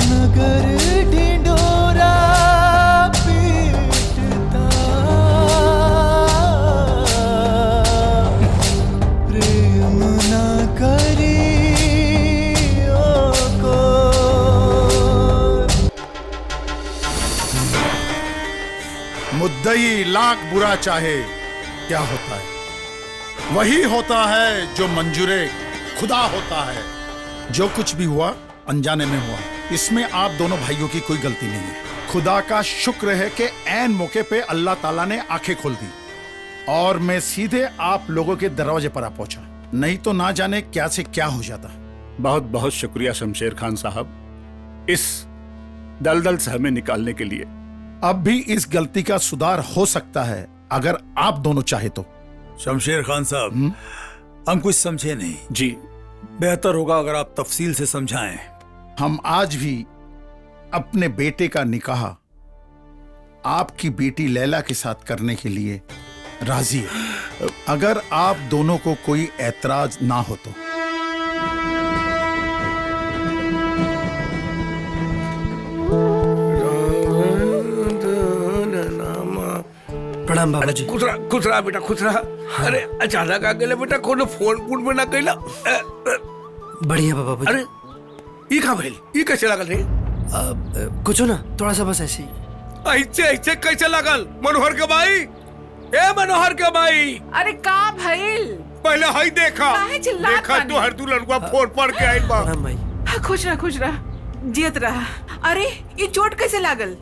नगर ढिंढोरा पीटता, प्रेम ना करी को। मुद्दई लाख बुरा चाहे क्या होता है? वही होता है जो मंजूरे खुदा होता है। जो कुछ भी हुआ अनजाने में हुआ, इसमें आप दोनों भाइयों की कोई गलती नहीं है। खुदा का शुक्र है कि ऐन मौके पे अल्लाह ताला ने आंखें खोल दी और मैं सीधे आप लोगों के दरवाजे पर आ पहुंचा, नहीं तो ना जाने क्या से क्या हो जाता। बहुत बहुत शुक्रिया शमशेर खान साहब, इस दलदल से हमें निकालने के लिए। अब भी इस गलती का सुधार हो सकता है अगर आप दोनों चाहे तो। शमशेर खान साहब, हम कुछ समझे नहीं। जी, बेहतर होगा अगर आप तफसील से समझाएं। हम आज भी अपने बेटे का निकाह आपकी बेटी लैला के साथ करने के लिए राजी है, अगर आप दोनों को कोई ऐतराज ना हो तो। प्रणाम बाबूजी। खुश रहा बेटा, खुश रहा। अरे अचानक आ गए बेटा, कोनो फोन में ना कैला। बढ़िया बाबूजी। अरे ये कहाँ भइल? ये कैसे लागल रे? कुछ ना, थोड़ा सा बस ऐसे ही। ऐसे कैसे लागल? मनोहर के भाई, ए मनोहर के भाई। अरे का भइल? पहले हाई देखा, देखा तो हर दुल्हन फोन पर के आइल बा। खुश रह, जियत रहा। अरे ये चोट कैसे लागल?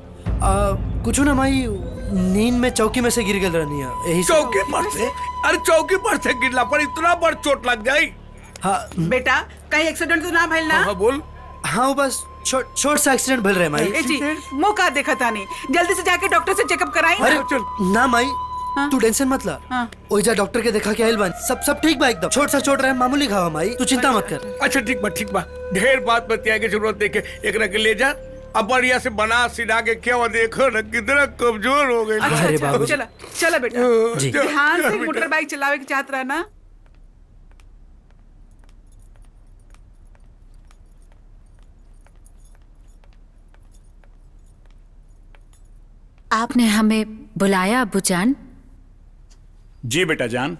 कुछ ना माई, नींद में चौकी में से गिर गल रहनी है, यही चौकी पर से? अरे चौकी पर से गिरला पर इतना बड़ चोट लग जाई? हाँ बेटा, कहीं एक्सीडेंट तो ना भइल ना? हाँ बोल। हाँ बस छोट सा एक्सीडेंट भइल रहे माई। मुँह का देखा था नहीं, जल्दी से जाके डॉक्टर से चेकअप कराई। अरे ना माई, तू टेंशन मत ला। ओइजा डॉक्टर के देखा के आइल बन, सब ठीक बा एकदम। छोट सा चोट रहे, मामूली घाव माई, तू चिंता मत कर। अच्छा ठीक बा। ढेर बात बतिया के जरूरत देखे एकरा के ले जा, अब बढ़िया से बना सिला के क्या देखो ना कितना कमजोर हो गई। अच्छा, चला बेटा, ध्यान से मोटर बाइक चलावे के चाहत रहा ना। आपने हमें बुलाया अब्बू जान? जी बेटा जान,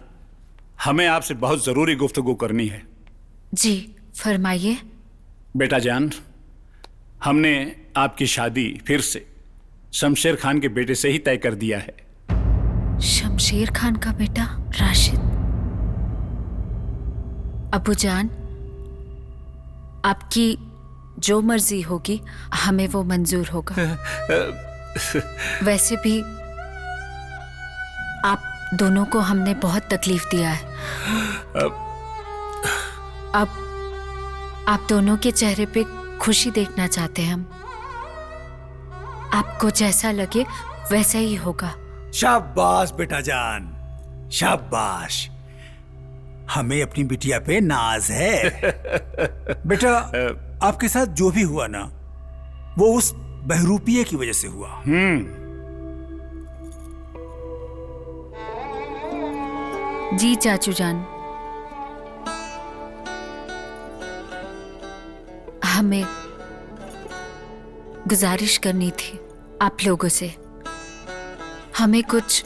हमें आपसे बहुत जरूरी गुफ्तगू करनी है। जी फरमाइए। बेटा जान, हमने आपकी शादी फिर से शमशेर खान के बेटे से ही तय कर दिया है। शमशेर खान का बेटा राशिद? अब्बू जान, आपकी जो मर्जी होगी हमें वो मंजूर होगा। वैसे भी आप दोनों को हमने बहुत तकलीफ दिया है। अब आप दोनों के चेहरे पे खुशी देखना चाहते हैं हम। आपको जैसा लगे वैसा ही होगा। शाबाश बेटा जान, शाबाश। हमें अपनी बिटिया पे नाज है। बेटा, आपके साथ जो भी हुआ ना, वो उस बहरूपिये की वजह से हुआ। जी चाचू जान, हमें गुजारिश करनी थी आप लोगों से। हमें कुछ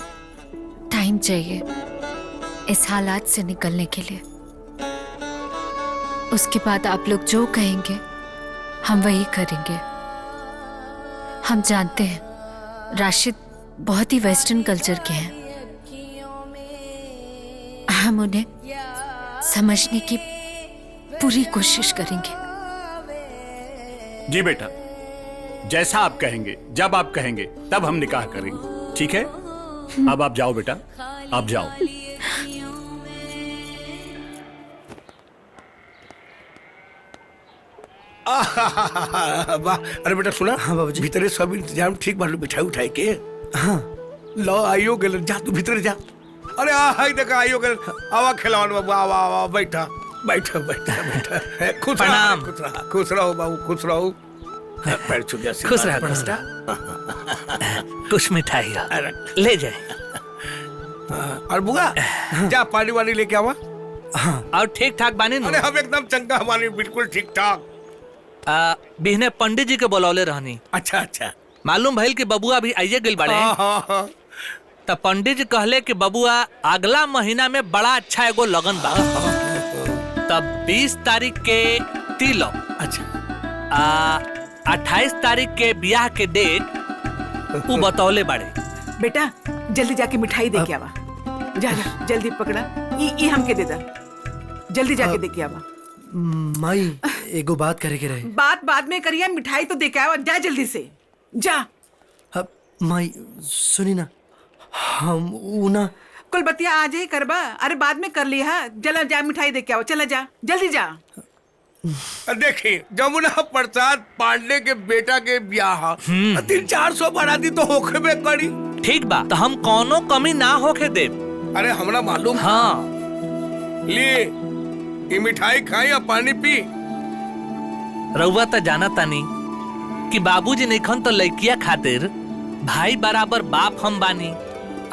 टाइम चाहिए इस हालात से निकलने के लिए। उसके बाद आप लोग जो कहेंगे हम वही करेंगे। हम जानते हैं राशिद बहुत ही वेस्टर्न कल्चर के हैं। हम उन्हें समझने की पूरी कोशिश करेंगे। जी बेटा, जैसा आप कहेंगे, जब आप कहेंगे, तब हम निकाह करेंगे, ठीक है? अब आप जाओ बेटा, आप जाओ। वाह, अरे बेटा सुना? हाँ बाबूजी। भीतरे सब इंतजाम ठीक बालू बिठाई उठाई के। हाँ लो आइयो गल, जा तू भीतर जा। अरे हाय देखा आइयो गल, आवा खिलावन बाबू, आवा आवा बैठा बैठा बैठा बैठा। खुश प्रणाम। खुश रहो बाबू, खुश रहो। पैर छू गया। खुश रहा, खुश रहा। कुछ मिठाई ले जाए। और बुआ जा पानी वानी लेके आवा। और ठीक ठाक बानी। अरे हम एकदम चंगा बानी, बिल्कुल ठीक ठाक। बिहने पंडित जी के बुलौले रहनी। अच्छा अच्छा। मालूम भइल कि बबुआ अभी आइए गइल बाड़े। तब पंडित जी कहले कि बबुआ अगला महीना में बड़ा अच्छा एगो लगन बा। तब 20 तारीख के तिलक। अच्छा। 28 तारीख के ब्याह के डेट वो बतौले बाड़े। बेटा जल्दी जाके मिठाई दे के आवा। जा जा जल्दी पकड़ा। ई हमके दे दा। जल्दी जाके दे के आवा। माई एगो बात करे के रहे। बात बाद में करिए, मिठाई तो दे के आवा। जा जल्दी से जा। माई सुनी ना, हम ना कुल बतिया आज ही करबा। अरे बाद में कर लिया। चला जा मिठाई दे के आओ। चला जा जल्दी जा। देखिए जमुना प्रसाद पांडे के बेटा के ब्याह 300-400 बाराती तो होखे बे करी। ठीक बा, तो हम कोनो कमी ना होके दे। अरे हमरा मालूम। हाँ ले ये मिठाई खाई या पानी पी। रउआ तो जाना तानी कि बाबूजी नइखन तो लड़किया खातिर भाई बराबर बाप हम बानी,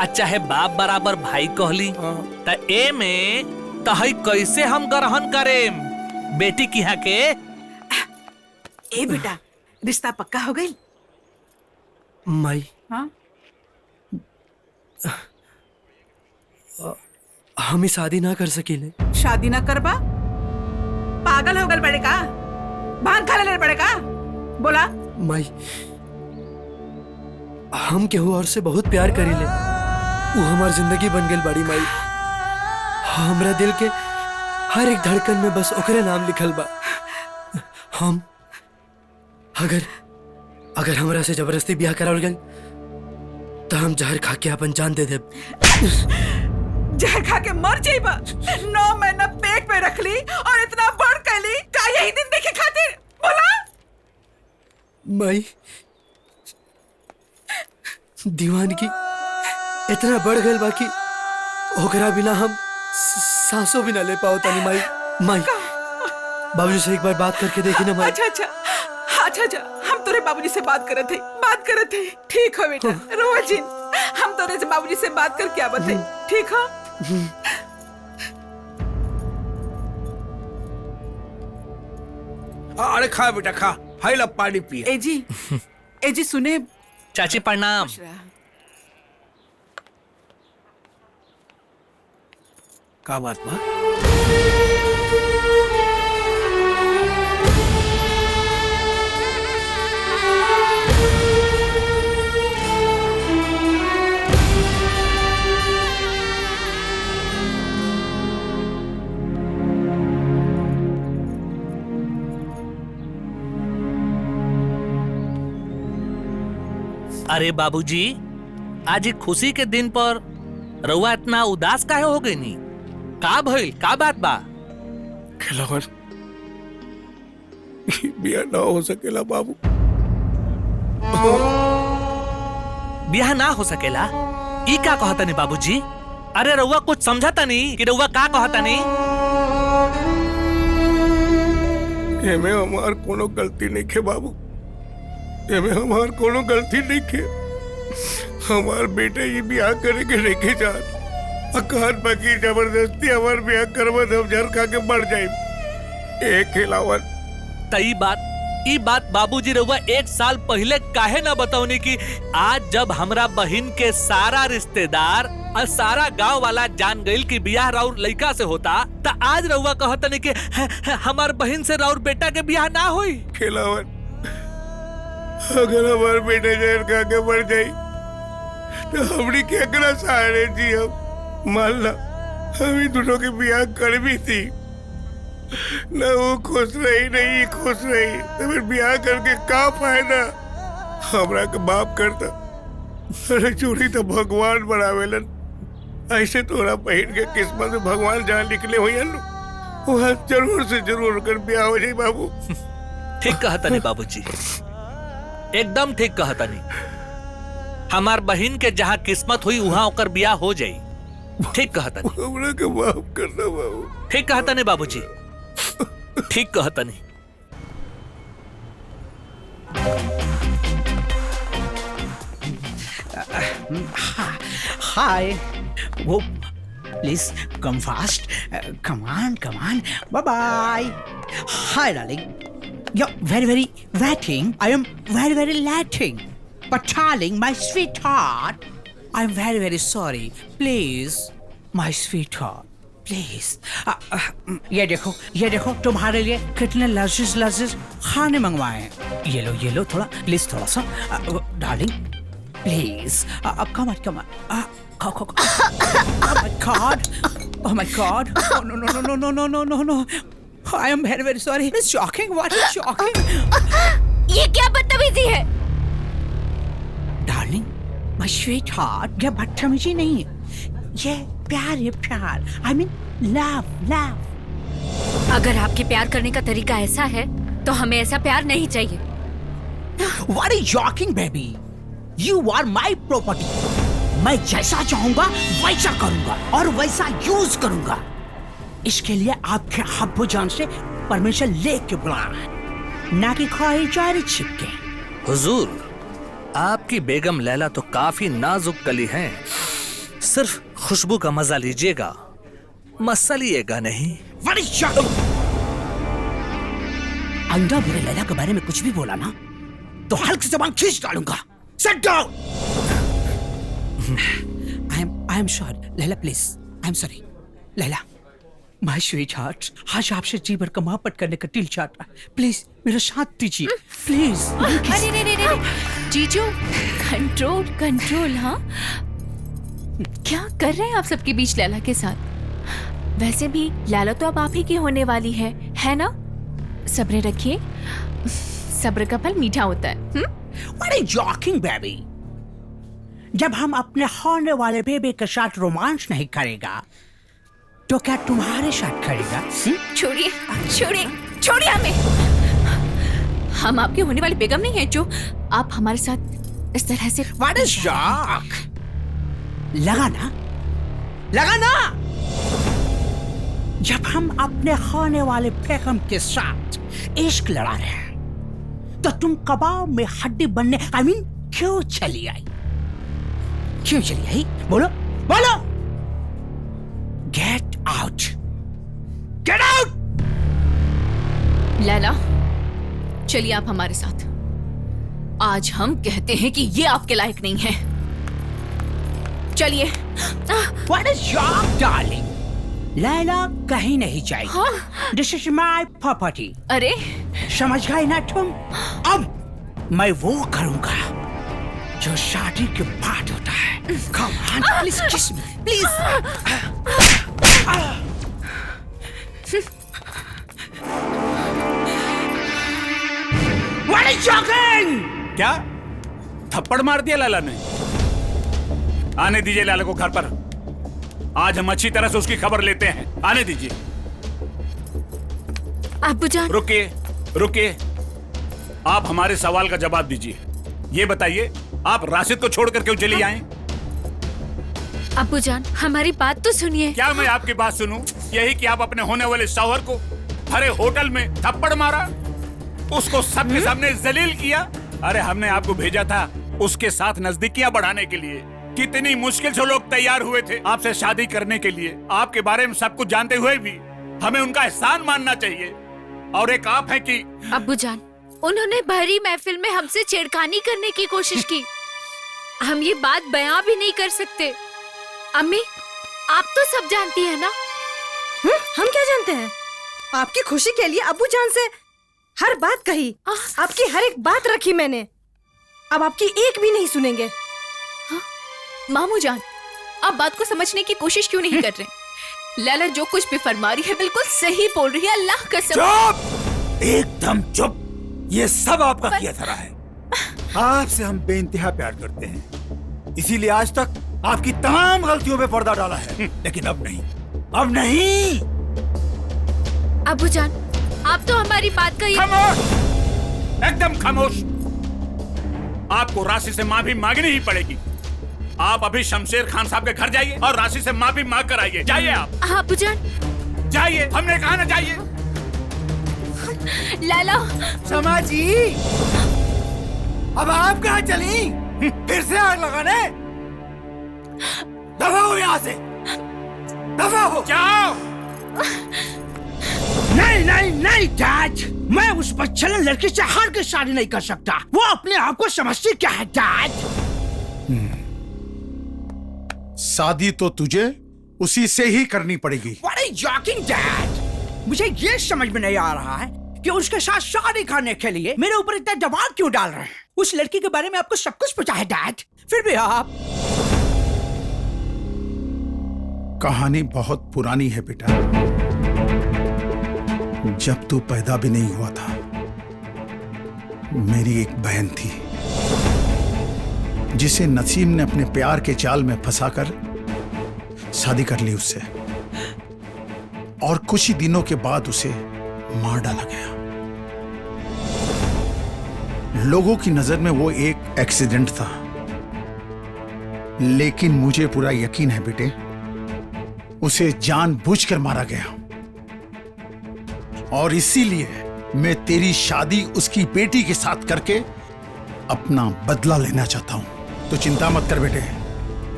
चाहे बाप बराबर भाई कहली। त ए में तहई कैसे हम ग्रहण करें बेटी की यहाँ के। ए बेटा रिश्ता पक्का हो गई। माई हाँ? हम ही शादी ना कर सकीले। शादी ना करबा? पागल हो गल बड़े का? भांग खा ले बड़े का? बोला माई हम केहू और से बहुत प्यार करीले। वो हमार जिंदगी बन गई बड़ी माई। हमरा दिल के हर एक धड़कन में बस ओकरे नाम लिखल बा। हम अगर हमरा से जबरदस्ती ब्याह करावल गई तो हम जहर खा के अपन जान दे देब। जहर खा के मर जाइबा। 9 महीना पेट में रख ली और इतना बड़ कैली का यही दिन देखे खातिर? बोला माई दीवानगी इतना बढ़ गई बाकी ओकरा बिना हम सांसों भी ना ले पाओ तानी। माई बाबूजी से एक बार बात करके देखी ना माई। अच्छा हम तोरे बाबूजी से बात करत थे। ठीक हो बेटा, रोजिन हम तोरे से बाबूजी से बात करके आवत है। ठीक हो? अरे खा बेटा खा, हाय ला पानी पिए। ए जी सुने। चाची प्रणाम। का बात बा? अरे बाबूजी आज खुशी के दिन पर रउआ इतना उदास काहे हो गई नी? का भइल, का बात बा? खिलावन ब्याह ना हो सकेला बाबू। ब्याह ना हो सकेला? ई का कहता नी बाबूजी? अरे रउआ कुछ समझता नहीं कि रउआ का कहता नहीं? एमे हमार कोनो गलती नहीं खे बाबू। एमे हमार कोनो गलती नहीं खे। हमार बेटे ये ब्याह करे के नहीं जात। अकान बाकी जबरदस्ती हमार ब्याह करवा हम जहर खा के मर जाए। एक खिलावन तई बात बाबूजी रउआ 1 साल पहले काहे ना बताओनी कि आज जब हमरा बहिन के सारा रिश्तेदार और सारा गांव वाला जान गइल कि ब्याह राउर लड़का से होता, त आज रउआ कहतनी कि हमार बहिन से राउर बेटा के ब्याह ना होई। खिलावन अगर हमार बेटा जहर खा के मर जाई तो हमनी केकरा सहारे जी। हम मान ला हम ही दोनों के ब्याह कर भी थी न, वो खुश रही नहीं खुश रही तो फिर ब्याह करके का फायदा? हमरा के माफ करता। अरे चोरी तो भगवान बनावेलन, ऐसे तोरा बहन के किस्मत में भगवान जहाँ निकले हुए वहाँ जरूर से जरूर कर ब्याह हो जाए बाबू। ठीक कहा तनी बाबूजी, एकदम ठीक कहा तनी। हमार बहन के जहाँ किस्मत हुई वहाँ होकर ब्याह हो जाई। ठीक कहा तनी। हमरा के माफ करना बाबू। ठीक कहा तनी बाबूजी, ठीक कहा तनी। Hi. Whoa. Please come fast. Come on. Bye-bye. Hi, darling. You're very waiting. I am very late. But darling, my sweetheart, I'm very sorry. Please, my sweetheart. Please ये देखो तुम्हारे लिए कितने लजीज खाने मंगवाए हैं। ये लो थोड़ा प्लीज, थोड़ा सा डार्लिंग प्लीज। कम ऑन खाओ। Oh my god no, I am very sorry. It's shocking. What is shocking? ये क्या बदतमीजी है? डार्लिंग my sweetheart, ये बदतमीजी नहीं है, ये प्यार है, प्यार। I mean love. अगर आपके प्यार करने का तरीका ऐसा है तो हमें ऐसा प्यार नहीं चाहिए। What are you joking, baby? You are my property. मैं जैसा चाहूंगा वैसा करूंगा और वैसा यूज करूंगा। इसके लिए आपके अब्बू जान से परमिशन लेके बुलाना, ना कि ख्वाहिश जारी छिपके। हुजूर, आपकी बेगम लैला तो काफी नाजुक कली हैं। सिर्फ खुशबू का मजा लीजिएगा, मसलिएगा नहीं। आइंदा मेरे लैला के बारे में कुछ भी बोला ना तो हल्की जबान खींच डालूंगा। Sit down. I am sorry, Laila please. I am sorry, Laila my sweetheart, आज आपसे जी भर का मोहब्बत करने का दिल चाहता है। प्लीज मेरा साथ दीजिए, प्लीज। अरे जीजू, कंट्रोल। हाँ, क्या कर रहे हैं आप सबके बीच लैला के साथ? वैसे भी लैला तो अब आप ही की होने वाली है ना? सब्र रखिए, सब्र का फल मीठा होता है। What are you joking, baby? जब हम अपने होने वाले बेबी के साथ रोमांस नहीं करेगा तो क्या तुम्हारे साथ करेगा? छोड़िए हमें। हम आपके होने वाली बेगम नहीं है जो आप हमारे साथ इस तरह से। What is shock? लगा ना? जब हम अपने होने वाले बेगम के साथ इश्क लड़ा रहे हैं तो तुम कबाब में हड्डी बनने क्यों चली आई? बोलो। Get out! लैला, चलिए आप हमारे साथ। आज हम कहते हैं कि ये आपके लायक नहीं है। चलिए। What is your darling? Laila कहीं नहीं जाएगी। This is my property. अरे समझ गए ना तुम? अब मैं वो करूंगा जो शादी के बाद होता है। Come on, please kiss me, please. What is joking? क्या थप्पड़ मार दिया लैला ने? आने दीजिए लैला को घर पर। आज हम अच्छी तरह से उसकी खबर लेते हैं। आने दीजिए। अब्बूजान, रुकिए। आप हमारे सवाल का जवाब दीजिए। ये बताइए, आप राशिद को छोड़कर क्यों चली आए? अब्बूजान, हमारी बात तो सुनिए। क्या मैं आपकी बात सुनूं? यही कि आप अपने होने वाले शौहर को भरे होटल में थप्पड़ मारा, उसको सबके सामने जलील किया। अरे हमने आपको भेजा था उसके साथ नजदीकियां बढ़ाने के लिए। कितनी मुश्किल से लोग तैयार हुए थे आपसे शादी करने के लिए। आपके बारे में सब कुछ जानते हुए भी हमें उनका एहसान मानना चाहिए। और एक आप है कि अब्बूजान, उन्होंने भरी महफिल में हमसे छेड़खानी करने की कोशिश की। हम ये बात बयां भी नहीं कर सकते। अम्मी, आप तो सब जानती है ना? हम क्या जानते हैं? आपकी खुशी के लिए अब्बू जान से हर बात कही, आपकी हर एक बात रखी मैंने। अब आपकी एक भी नहीं सुनेंगे। मामू जान, आप बात को समझने की कोशिश क्यों नहीं कर रहे? लैला जो कुछ भी फरमा रही है बिल्कुल सही बोल रही है। अल्लाह कसम। चुप! एकदम चुप। ये सब आपका किया धरा है। आपसे हम बेइंतहा प्यार करते हैं, इसीलिए आज तक आपकी तमाम गलतियों पे पर्दा डाला है, लेकिन अब नहीं, अब नहीं। अबू जान, आप तो हमारी बात का खामोश, एकदम खामोश। आपको राशि से माफी मांगनी ही पड़ेगी। आप अभी शमशेर खान साहब के घर जाइए और राशि से माफी मांग कर आइए। जाइए आप। हाँ अबू जान, जाइए, हमने कहा ना जाइए। लैला। शमा जी, अब आप कहाँ चली? फिर से आग लगाने? दफा हो यहाँ से, दफा हो। जाओ। नहीं नहीं नहीं डैड, मैं उस बच्चन लड़की से हार के शादी नहीं कर सकता। वो अपने आप को समझती क्या है डैड? शादी तो तुझे उसी से ही करनी पड़ेगी। What are you joking, Dad? मुझे ये समझ में नहीं आ रहा है कि उसके साथ शादी करने के लिए मेरे ऊपर इतना दबाव क्यों डाल रहे हैं। उस लड़की के बारे में आपको सब कुछ पता है डैड, फिर भी आप। कहानी बहुत पुरानी है बेटा। जब तू पैदा भी नहीं हुआ था, मेरी एक बहन थी जिसे नसीम ने अपने प्यार के जाल में फंसाकर शादी कर ली उससे, और कुछ ही दिनों के बाद उसे मार डाला गया। लोगों की नजर में वो एक एक्सीडेंट था, लेकिन मुझे पूरा यकीन है बेटे, उसे जानबूझकर मारा गया। और इसीलिए मैं तेरी शादी उसकी बेटी के साथ करके अपना बदला लेना चाहता हूं। तो चिंता मत कर बेटे,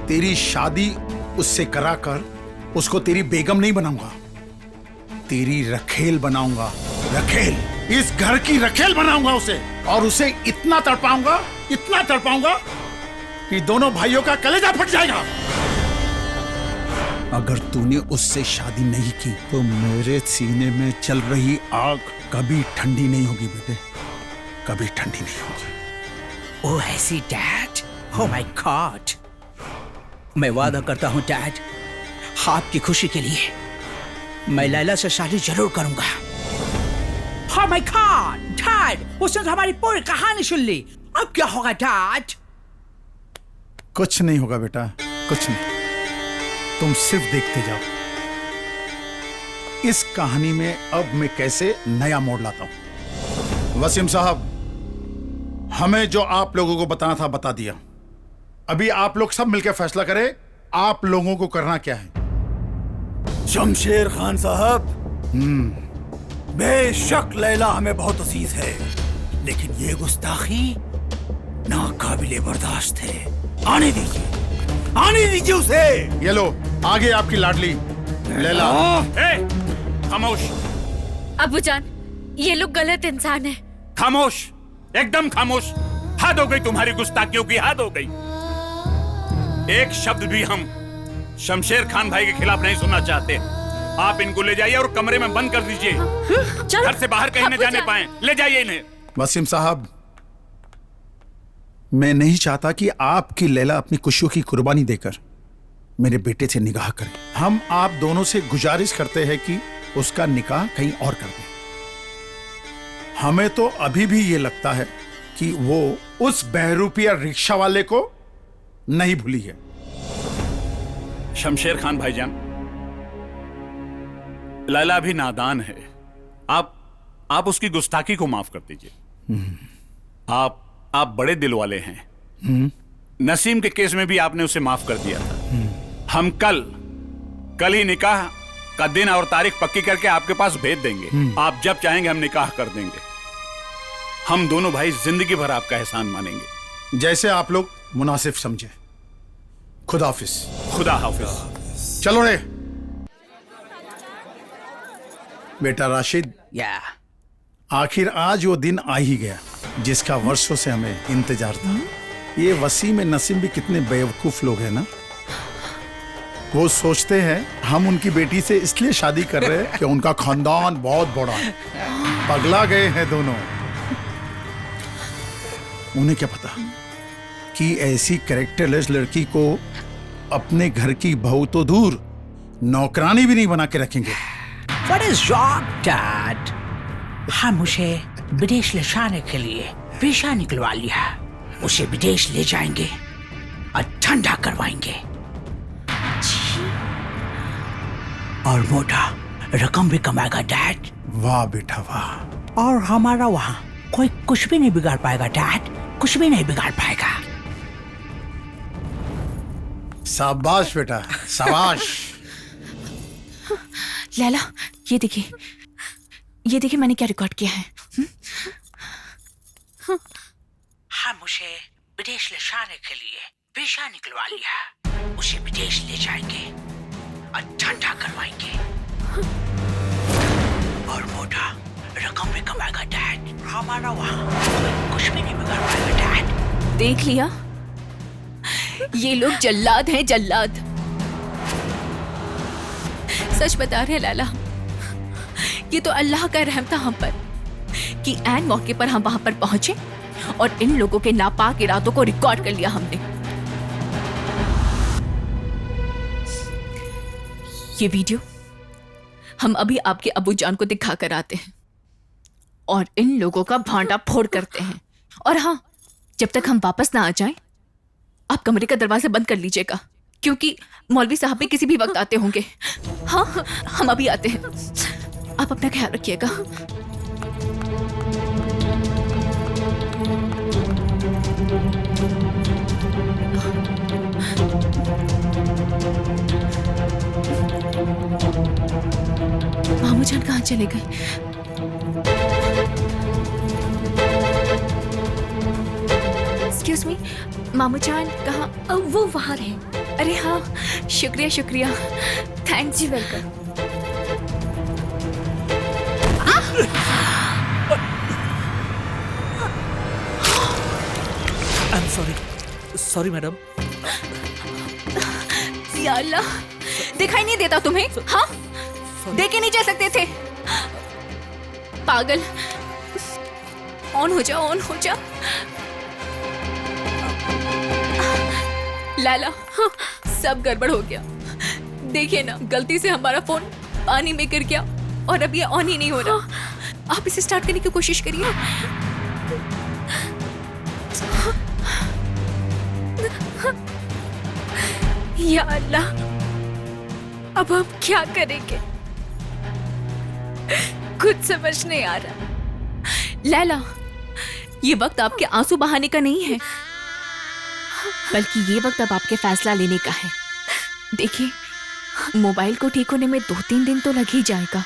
तेरी शादी उससे कराकर उसको तेरी बेगम नहीं बनाऊंगा, तेरी रखेल बनाऊंगा। रखेल, इस घर की रखेल बनाऊंगा उसे, और उसे इतना तड़पाऊंगा, इतना तड़पाऊंगा कि दोनों भाइयों का कलेजा फट जाएगा। अगर तूने उससे शादी नहीं की तो मेरे सीने में चल रही आग कभी ठंडी नहीं होगी बेटे, कभी ठंडी नहीं होगी। ओह ऐसी डैड, ओह माय गॉड। मैं वादा करता हूं डैड, आपकी खुशी के लिए मैं लैला से शादी जरूर करूंगा। ओह माय गॉड डैड, उसने तो हमारी पूरी कहानी सुन ली। अब क्या होगा डैड? कुछ नहीं होगा बेटा, कुछ नहीं। तुम सिर्फ देखते जाओ इस कहानी में अब मैं कैसे नया मोड़ लाता हूं। वसीम साहब, हमें जो आप लोगों को बताना था बता दिया। अभी आप लोग सब मिलकर फैसला करें आप लोगों को करना क्या है। शमशेर खान साहब, बेशक लैला हमें बहुत अजीज है, लेकिन ये गुस्ताखी नाकाबिले बर्दाश्त है। आने दीजिए, आने दीजिए उसे। ये लो, आगे आपकी लाडली लैला। खामोश। अबू जान, ये लोग गलत इंसान हैं। खामोश, एकदम खामोश। हद हो गई तुम्हारी गुस्ताखियों की, हद हो गई। एक शब्द भी हम शमशेर खान भाई के खिलाफ नहीं सुनना चाहते। आप इनको ले जाइए और कमरे में बंद कर दीजिए, घर से बाहर कहीं न जाने पाए। ले जाइए इन्हें। वसीम साहब, मैं नहीं चाहता कि आपकी लैला अपनी खुशियों की कुर्बानी देकर मेरे बेटे से निकाह करे। हम आप दोनों से गुजारिश करते हैं कि उसका निकाह कहीं और कर दें। हमें तो अभी भी ये लगता है कि वो उस बहरूपिया रिक्शा वाले को नहीं भूली है। शमशेर खान भाईजान, लैला भी नादान है। आप उसकी गुस्ताखी को माफ कर दीजिए। आप बड़े दिल वाले हैं। नसीम के केस में भी आपने उसे माफ कर दिया था। हम कल ही निकाह का दिन और तारीख पक्की करके आपके पास भेज देंगे। आप जब चाहेंगे हम निकाह कर देंगे। हम दोनों भाई जिंदगी भर आपका एहसान मानेंगे। जैसे आप लोग मुनासिब समझे। खुदा हाफिज। खुदा हाफिज। चलो रे बेटा राशिद, आखिर आज वो दिन आ ही गया जिसका वर्षों से हमें इंतजार था। ये वसीम नसीम भी कितने बेवकूफ लोग हैं ना। वो सोचते हैं हम उनकी बेटी से इसलिए शादी कर रहे हैं कि उनका खानदान बहुत बड़ा है। पगला गए हैं दोनों। उन्हें क्या पता कि ऐसी कैरेक्टरलेस लड़की को अपने घर की बहू तो दूर, नौकरानी भी नहीं बना के रखेंगे। What is wrong, Dad? हम उसे विदेश ले जाने के लिए वीजा निकलवा लिया। उसे विदेश ले जाएंगे और ठंडा करवाएंगे और मोटा रकम भी कमाएगा डैड। वाह बेटा वाह। और हमारा वहाँ कोई कुछ भी नहीं बिगाड़ पाएगा डैड, कुछ भी नहीं बिगाड़ पाएगा। शाबाश बेटा शाबाश। लैला, ये देखिए मैंने क्या रिकॉर्ड किया है। हम उसे विदेश ले जाने के लिए वीजा निकलवा लिया। उसे विदेश ले जाएंगे और ठंडा करवाएंगे और मोटा रकम भी कमाएगा डैड। हमारा वहाँ कुछ भी नहीं बिगाड़ पाएगा डैड। देख लिया, ये लोग जल्लाद हैं, जल्लाद। सच बता रहे लैला, ये तो अल्लाह का रहम था हम पर कि ऐन मौके पर हम वहां पर पहुंचे और इन लोगों के नापाक इरादों को रिकॉर्ड कर लिया हमने। ये वीडियो हम अभी आपके अब्बू जान को दिखा कर आते हैं और इन लोगों का भांडा फोड़ करते हैं। और हाँ, जब तक हम वापस ना आ जाएं, आप कमरे का दरवाजा बंद कर लीजिएगा, क्योंकि मौलवी साहब भी किसी भी वक्त आते होंगे। हाँ, हम अभी आते हैं। आप अपना ख्याल रखिएगा। मामू जान कहाँ चले गए? एक्सक्यूज मी, मामू जान कहाँ? वो वहाँ रहे। अरे हाँ, शुक्रिया शुक्रिया, थैंक्स। जी welcome. I am sorry madam. या अल्लाह, दिखाई नहीं देता तुम्हें? हाँ, देखे नहीं जा सकते थे? पागल, ऑन हो जा, ऑन हो जा। लैला, हाँ, सब गड़बड़ हो गया। देखिए ना, गलती से हमारा फोन पानी में गिर गया और अब ये ऑन ही नहीं हो रहा। आप इसे स्टार्ट करने की कोशिश करिए। या अल्लाह, अब हम क्या करेंगे? कुछ समझ नहीं आ रहा। लैला, ये वक्त आपके आंसू बहाने का नहीं है, बल्कि ये वक्त अब आपके फैसला लेने का है। देखिए, मोबाइल को ठीक होने में 2-3 दिन तो लग ही जाएगा।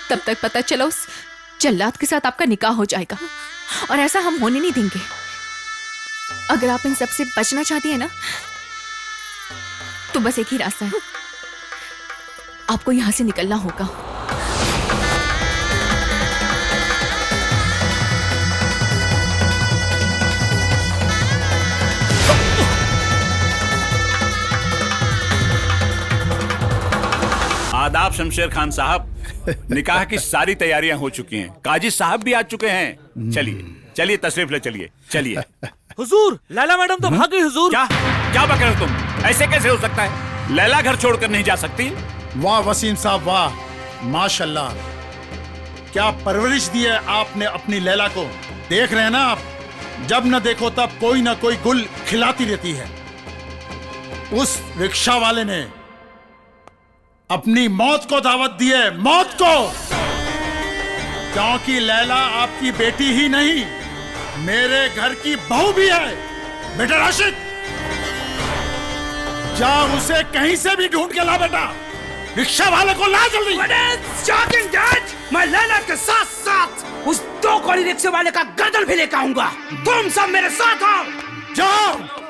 तब तक पता चला उस जल्लाद के साथ आपका निकाह हो जाएगा, और ऐसा हम होने नहीं देंगे। अगर आप इन सब से बचना चाहती हैं ना, तो बस एक ही रास्ता है, आपको यहां से निकलना होगा। आदाब शमशेर खान साहब, निकाह की सारी तैयारियां हो चुकी हैं, काजी साहब भी आ चुके हैं। चलिए चलिए, तशरीफ ले चलिए चलिए। हुजूर, लैला मैडम तो भाग गई हुजूर। क्या बक रहे हो तुम? ऐसे कैसे हो सकता है? लैला घर छोड़कर नहीं जा सकती। वाह वसीम साहब वाह, माशाल्लाह, क्या परवरिश दी है आपने अपनी लैला को। देख रहे हैं ना आप, जब न देखो तब कोई ना कोई गुल खिलाती रहती है। उस रिक्शा वाले ने अपनी मौत को दावत दी है, मौत को, क्योंकि लैला आपकी बेटी ही नहीं, मेरे घर की बहू भी है। बेटा राशिद, जा उसे कहीं से भी ढूंढ के ला बेटा, रिक्शा वाले को ला जल्दी। मैं लैला के साथ साथ उस 2 कौड़ी रिक्शे वाले का गर्दन भी लेकर आऊंगा। तुम सब मेरे साथ आओ। जाओ।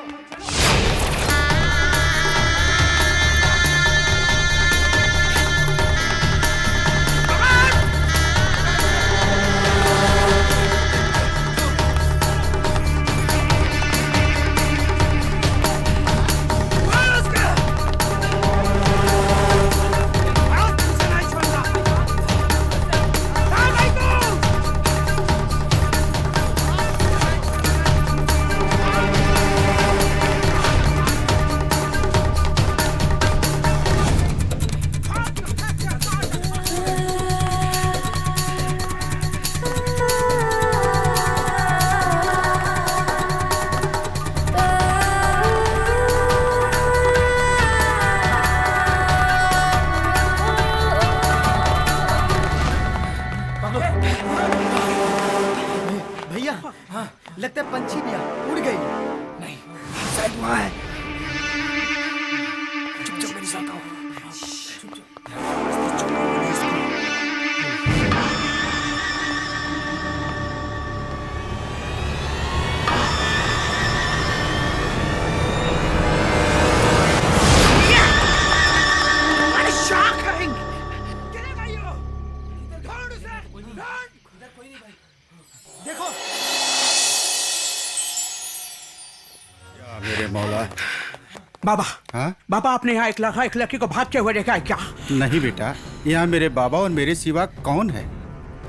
बाबा हाँ? बाबा, आपने यहाँ एक लड़की को भागते हुए देखा है क्या? नहीं बेटा, यहाँ मेरे बाबा और मेरे सिवा कौन है?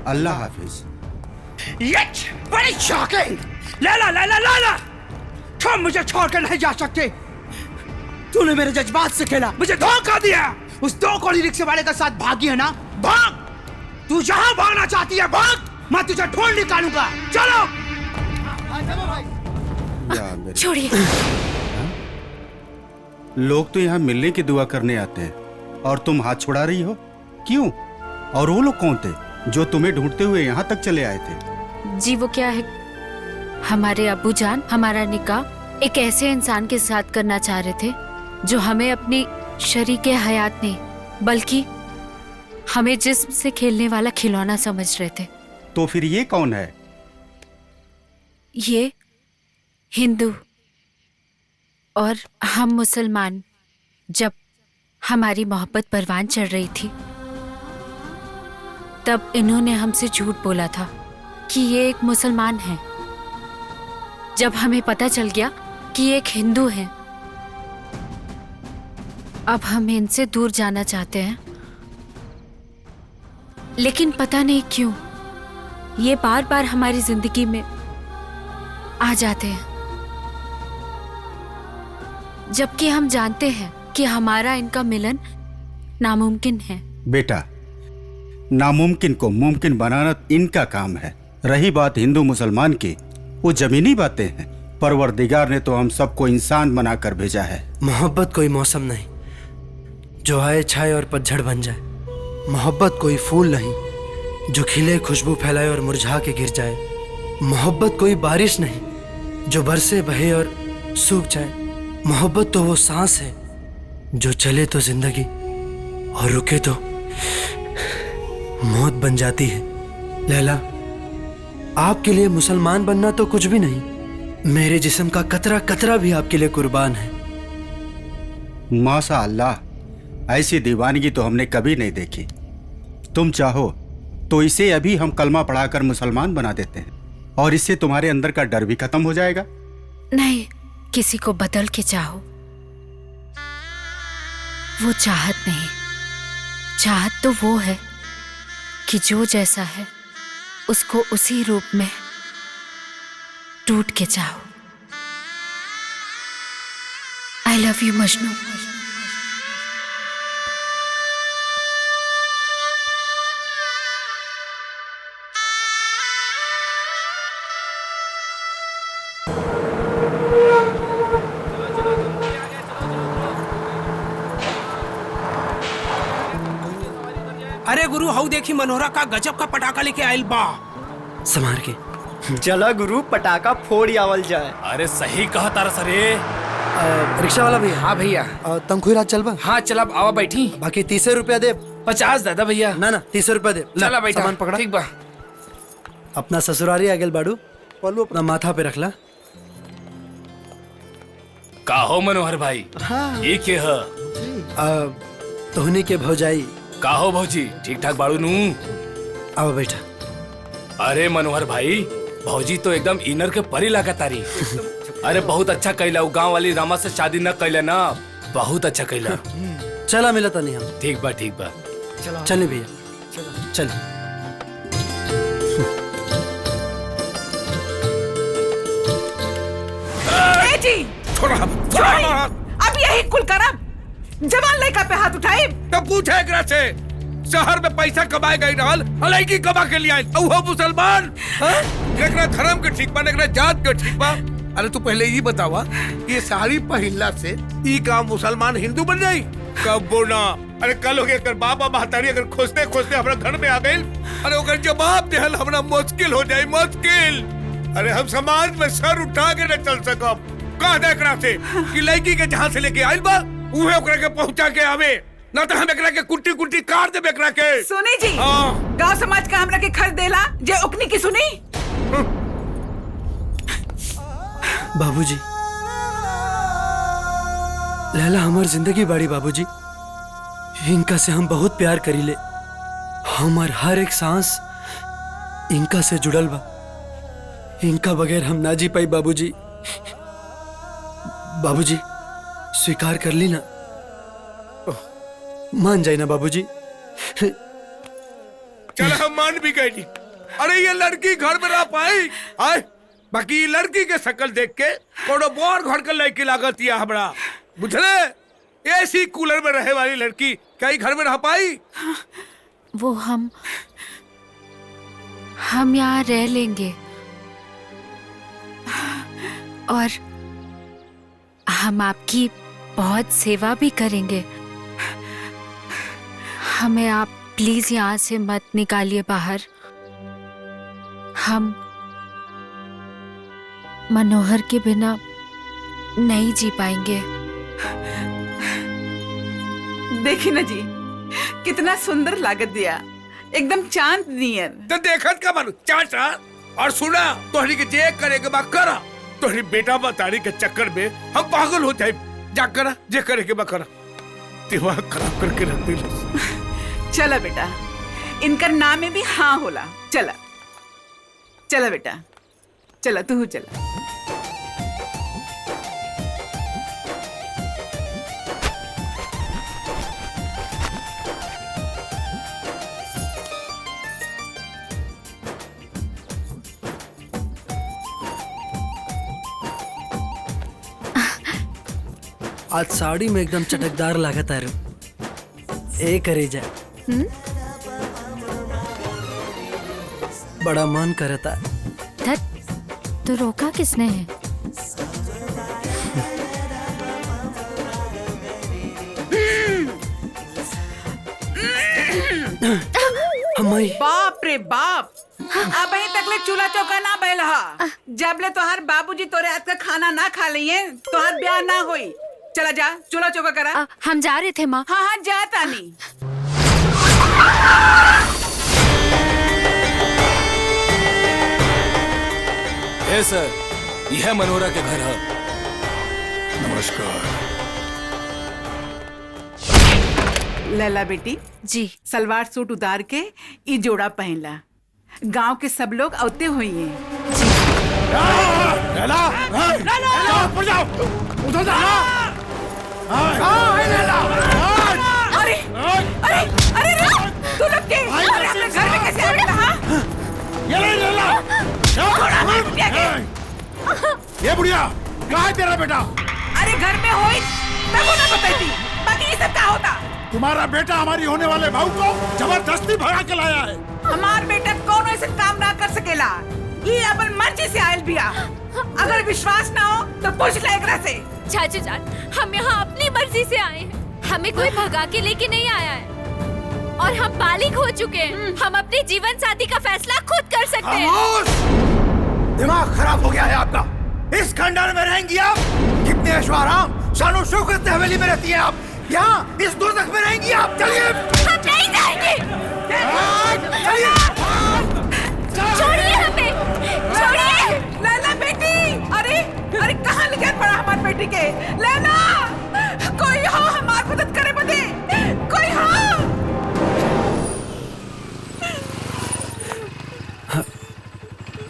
अल्लाह हाफिज। बड़ी शॉकिंग। लैला लैला लैला, तुम मुझे छोड़कर नहीं जा सकते। तूने मेरे जज्बात से खेला, मुझे धोखा दिया। उस 2 कौड़ी रिक्शे वाले के साथ भागी है ना? भाग, तू जहाँ भागना चाहती है भाग, मैं तुझे ढूंढ निकालूंगा। चलो छोड़िए। लोग तो यहाँ मिलने की दुआ करने आते हैं और तुम हाथ छुड़ा रही हो, क्यों? और वो लोग कौन थे जो तुम्हें ढूंढते हुए यहाँ तक चले आए थे? जी वो क्या है, हमारे अब्बू जान हमारा निकाह एक ऐसे इंसान के साथ करना चाह रहे थे जो हमें अपनी शरीके हयात नहीं बल्कि हमें जिस्म से खेलने वाला खिलौना समझ रहे थे। तो फिर ये कौन है? ये हिंदू और हम मुसलमान। जब हमारी मोहब्बत परवान चढ़ रही थी तब इन्होंने हमसे झूठ बोला था कि ये एक मुसलमान है। जब हमें पता चल गया कि ये एक हिंदू है, अब हम इनसे दूर जाना चाहते हैं, लेकिन पता नहीं क्यों ये बार बार हमारी जिंदगी में आ जाते हैं, जबकि हम जानते हैं कि हमारा इनका मिलन नामुमकिन है। बेटा, नामुमकिन को मुमकिन बनाना इनका काम है। रही बात हिंदू मुसलमान की, वो जमीनी बातें हैं। परवरदिगार ने तो हम सबको इंसान बनाकर भेजा है। मोहब्बत कोई मौसम नहीं जो आए छाए और पतझड़ बन जाए। मोहब्बत कोई फूल नहीं जो खिले खुशबू फैलाए और मुरझा के गिर जाए। मोहब्बत कोई बारिश नहीं जो बरसे बहे और सूख जाए। मोहब्बत तो वो सांस है जो चले तो जिंदगी और रुके तो मौत बन जाती है। लैला, आपके लिए मुसलमान बनना तो कुछ भी नहीं, मेरे जिस्म का कतरा कतरा भी आपके लिए कुर्बान है। माशा अल्लाह, ऐसी दीवानगी तो हमने कभी नहीं देखी। तुम चाहो तो इसे अभी हम कलमा पढ़ाकर मुसलमान बना देते हैं और इससे तुम्हारे अंदर का डर भी खत्म हो जाएगा। नहीं, किसी को बदल के चाहो, वो चाहत नहीं। चाहत तो वो है कि जो जैसा है उसको उसी रूप में टूट के चाहो। आई लव यू मजनू। अरे गुरु, हाउ देखी मनोहरा का गजब का पटाखा लेके आयल बा। संभार के चला गुरु, पटाखा फोड़ आवल जाए। अरे सही कहा तारा सरे। रिक्शा वाला भैया। हाँ भैया। तंखुई रात चल बा। हाँ चला, आवा बैठी। बाकी 30 रुपया दे। 50 दादा भैया। ना 30 रुपया दे। चला बैठा। सामान पकड़ा। ठीक बा। अपना ससुरारी आ गेल बाड़ू, पल्लू अपना माथा पे रखला। का हो मनोहर भाई? हाँ। ये के है? तोहनी के भौजाई। का हो भौजी, ठीक ठाक बाड़ू नू? आओ बैठा। अरे मनोहर भाई, भौजी तो एकदम इनर के परी लगा तारी। अरे बहुत अच्छा कैला, गांव वाली रामा से शादी न कैला ना, बहुत अच्छा कैला। चला मिला था नहीं हम। ठीक बा ठीक बा। चलिए भैया चल। जी अब यही कुल करब। जवान लड़का पे हाथ उठाए तो पूछे एकरा से, शहर में पैसा कमाए गई रहल, अलैकी कमा के लिए आइल, वो मुसलमान। एकरा धर्म के ठीक बा, एकरा जात के ठीक बा। अरे तू पहले ये बतावा, ये साड़ी पहनला से ई का मुसलमान हिंदू बन जाई? कब बोना? अरे कल हो गया कर बाबा महतारी अगर खोजते खोजते हमारा घर में आ गए, अरे ओकर जवाब देहल हमरा मुश्किल हो जाए, मुश्किल। अरे हम समाज में सर उठा के न चल सकब। कह दे एकरा से कि लड़की के जहाँ से लेके आइल बा उहे ओकरा के पहुंचा के आवे, ना तो हम एकरा के कुट्टी कुट्टी काट दे एकरा के। सुनी जी, गांव समाज का हमरा के खर्च देला जे ओकनी की सुनी। बाबूजी, लैला हमार जिंदगी बाड़ी बाबूजी। इनका से हम बहुत प्यार करीले। हमार हर एक सांस इनका से जुड़ल बा। इनका बगैर हम ना जी पाई बाबूजी। बाबूजी, स्वीकार कर ली ना, मान जाए ना बाबूजी। चल हम मान भी गए नहीं। अरे ये लड़की घर में रह पाई आए, बाकी लड़की के शकल देख के कोनो बोर घर के लड़की लागत या हमरा बुझले। एसी कूलर में रहे वाली लड़की कहीं घर में रह पाई? वो हम यहाँ रह लेंगे और हम आपकी बहुत सेवा भी करेंगे। हमें आप प्लीज यहाँ से मत निकालिए बाहर। हम मनोहर के बिना नहीं जी पाएंगे। देखी ना जी कितना सुंदर लागत दिया, एकदम चांद नियर। तो देखत का बन चाचा और सुना, तोहरी के जे करे के बा करा। तोहरी बेटा बतारी के चक्कर में हम पागल हो जाए। जा करा जे करे के बा करा, दिमाग खराब करके रख दिल। चला बेटा, इनका नाम में भी हाँ होला। चला चला बेटा, चला तू चला। आज साड़ी में एकदम चटकदार लागत है। ए करे जा, बड़ा मन करता। तो रोका किसने है? बाप रे बाप, अब तक ले चूल्हा चौका ना बैल हा। जब ले तोहार बाबूजी तोरे हाथ का खाना ना खा लिए तोहार ब्याह ना होई। चला जा चूल्हा चौका करा। हम जा रहे थे माँ। हाँ हाँ जा तानी। ए सर, यह मनोहरा के घर है। नमस्कार। लैला बेटी जी, सलवार सूट उतार के ई जोड़ा पहनला। गांव के सब लोग औते हुई हैं। लैला, ऊपर जाओ, उधर जाओ। अरे अरे अरे तू लोग के अपने घर में कैसे आ गया? हाँ ये लैला, ये बुढ़िया कहाँ है तेरा बेटा? अरे घर में होई तब वो ना बताती, बाकी ये सब क्या होता? तुम्हारा बेटा हमारी होने वाले बहू को जबरदस्ती भगा के लाया है। हमार बेटा कौन ऐसे काम ना कर सकेला। ये अपन मर्जी से आयल बिया। अगर विश्वास ना हो तो पूछ ले एकरा से। चाचा जान, हम यहाँ अपनी मर्जी से आए हैं। हमें कोई भगा के लेके नहीं आया है और हम बालिग हो चुके हैं। हम अपने जीवन साथी का फैसला खुद कर सकते हैं। दिमाग खराब हो गया है आपका। इस खंडर में रहेंगी आप? कितने ऐशोआराम शानो शौकत हवेली में रहती हैं आप, यहाँ इस दोजख में रहेंगी आप। चलिए। हम नहीं जाएंगे। छोड़िए हमें, छोड़िए। लैला बेटी, अरे अरे कहाँ ले गया पड़ा हमारी बेटी के? लैला, कोई हो हमारी मदद करे बदे, कोई हो।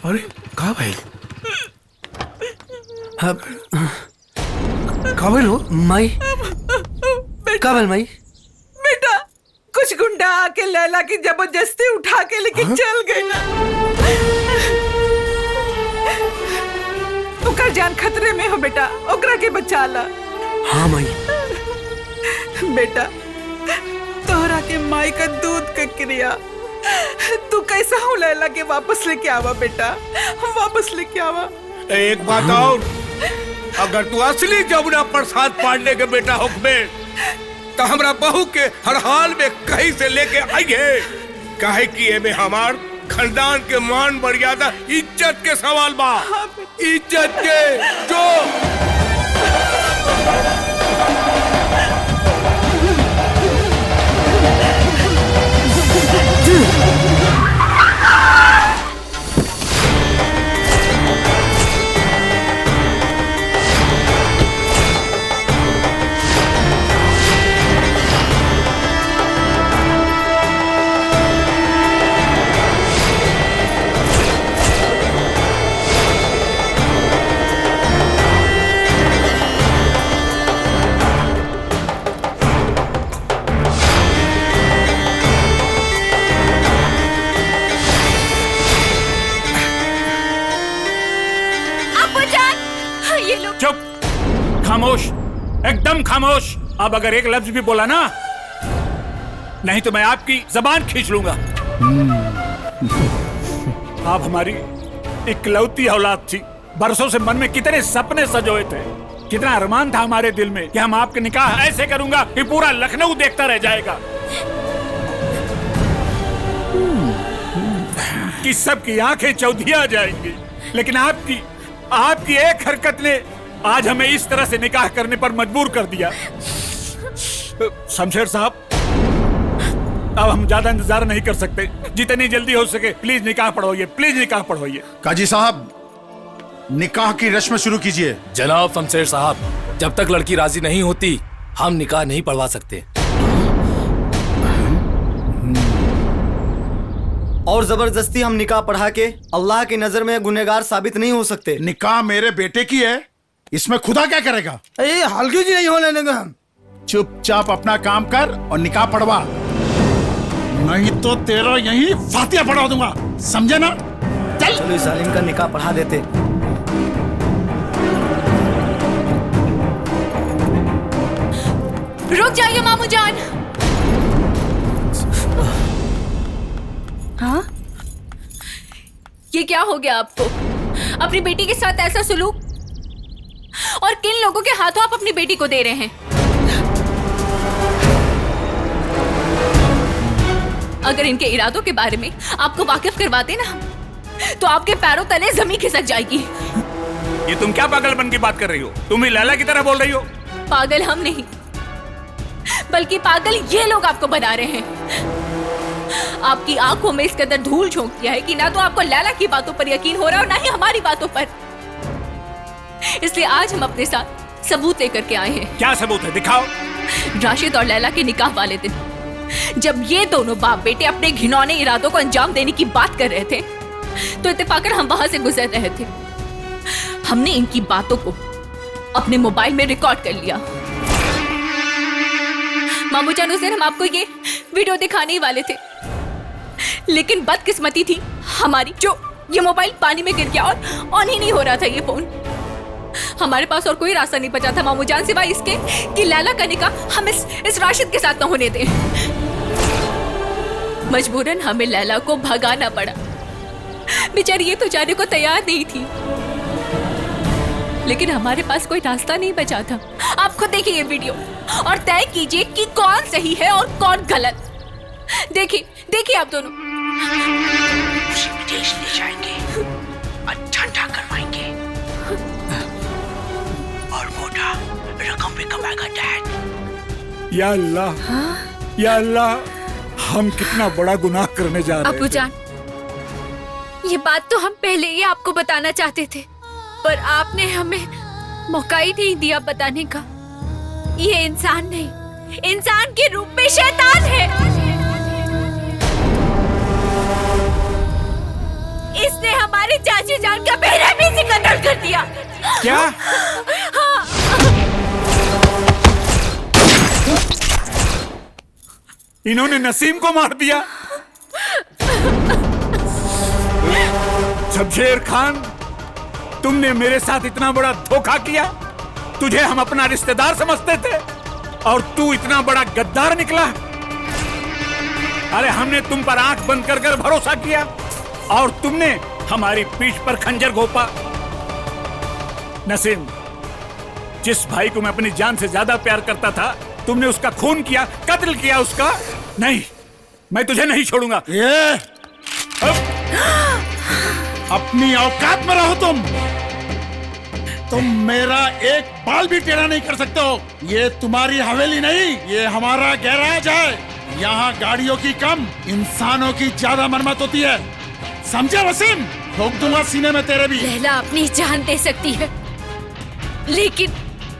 अरे कहाँ भाई? काबिल हो माई? काबिल माई? बेटा कुछ गुंडा आके लैला की जबरदस्ती उठा के लेके चल गए ना। ओकर जान खतरे में हो बेटा, ओकरा के बचा ला। हाँ माई। बेटा तोहरा के माई का दूध का क्रिया, तू कैसा हो लैला के वापस लेके आवा बेटा, वापस लेके आवा। एक बात और, अगर तू असली जमुना प्रसाद पांडे के बेटा होबे तो हमरा बहू के हर हाल में कहीं से लेके आइए। काहे कि एमे हमार खानदान के मान मर्यादा इज्जत के सवाल बा। इज्जत के जो एकदम खामोश। अब अगर एक लफ्ज भी बोला ना, नहीं तो मैं आपकी जबान खींच लूंगा। आप हमारी इकलौती औलाद थी। बरसों से मन में कितने सपने सजोए थे, कितना अरमान था हमारे दिल में कि हम आपके निकाह ऐसे करूंगा कि पूरा लखनऊ देखता रह जाएगा, कि सबकी आंखें चौधिया जाएंगी। लेकिन आपकी एक हरकत ने आज हमें इस तरह से निकाह करने पर मजबूर कर दिया। शमशेर साहब, अब हम ज्यादा इंतजार नहीं कर सकते। जितनी जल्दी हो सके प्लीज निकाह पढ़वाइए, प्लीज निकाह पढ़वाइए। काजी साहब, निकाह की रस्म शुरू कीजिए। जनाब शमशेर साहब, जब तक लड़की राजी नहीं होती हम निकाह नहीं पढ़वा सकते। और जबरदस्ती हम निकाह पढ़ा के अल्लाह की नजर में गुनहगार साबित नहीं हो सकते। निकाह मेरे बेटे की है, इसमें खुदा क्या करेगा? हल्की जी नहीं होने देंगे हम। चुपचाप अपना काम कर और निकाह पढ़वा, नहीं तो तेरा यही फातिहा पढ़वा दूंगा, समझे ना? चलो इस जालिम का निकाह पढ़ा देते। रुक जाइए मामू जान। हाँ? ये क्या हो गया आपको? अपनी बेटी के साथ ऐसा सुलूक, और किन लोगों के हाथों आप अपनी बेटी को दे रहे हैं? अगर इनके इरादों के बारे में आपको वाकिफ करवाते ना, तो आपके पैरों तले जमीन खिसक जाएगी। ये तुम क्या पागलपन की बात कर रही हो? तुम ही लैला की तरह बोल रही हो। पागल हम नहीं, बल्कि पागल ये लोग आपको बना रहे हैं। आपकी आंखों में इस कदर धूल झोंक दिया है कि ना तो आपको लैला की बातों पर यकीन हो रहा है और ना ही हमारी बातों पर। इसलिए आज हम अपने साथ सबूत लेकर के आए हैं। क्या सबूत है? दिखाओ। राशिद और लैला के निकाह वाले दिन जब ये दोनों बाप बेटे अपने घिनौने इरादों को अंजाम देने की बात कर रहे थे, तो इत्तेफाकन हम वहां से गुजर रहे थे। हमने इनकी बातों को अपने मोबाइल में रिकॉर्ड कर लिया। मामू जान, उस दिन हम आपको ये वीडियो दिखाने ही वाले थे, लेकिन बदकिस्मती थी हमारी जो ये मोबाइल पानी में गिर गया और ऑन ही नहीं हो रहा था ये फोन। हमारे पास और कोई रास्ता नहीं बचा था मामू जान सिवाय इसके कि लैला का निकाह हम इस राशिद के साथ न होने दें। मजबूरन हमें लैला को भगाना पड़ा। बेचारी ये तो जाने को तैयार नहीं थी, लेकिन हमारे पास कोई रास्ता नहीं बचा था। आप खुद देखिए ये वीडियो और तय कीजिए कि कौन सही है और कौन गलत। देखिए आप दोनों। विदेश ले जाएंगे और ठंडा करवाएंगे और मोटा रकम भी कमाएगा डैड। या अल्लाह, या अल्लाह, हम कितना बड़ा गुनाह करने जा रहे हैं। अबू जान, ये बात तो हम पहले ही आपको बताना चाहते थे, पर आपने हमें मौका ही नहीं दिया बताने का। ये इंसान नहीं, इंसान के रूप में शैतान है। इसने हमारी चाची जान का बेरहमी से कत्ल कर दिया। क्या? हाँ। इन्होंने नसीम को मार दिया। शमशेर खान, तुमने मेरे साथ इतना बड़ा धोखा किया। तुझे हम अपना रिश्तेदार समझते थे और तू इतना बड़ा गद्दार निकला। अरे हमने तुम पर आंख बंद कर कर भरोसा किया और तुमने हमारी पीठ पर खंजर घोंपा। नसीम, जिस भाई को मैं अपनी जान से ज्यादा प्यार करता था, तुमने उसका खून किया, कत्ल किया उसका। नहीं, मैं तुझे नहीं छोड़ूंगा। ये अपनी औकात में रहो तुम मेरा एक बाल भी टेढ़ा नहीं कर सकते हो। ये तुम्हारी हवेली नहीं, ये हमारा गैराज है। यहाँ गाड़ियों की कम, इंसानों की ज्यादा मरम्मत होती है, समझे वसीम? ठोक दूंगा सीने में तेरे भी। लैला अपनी जान दे सकती है, लेकिन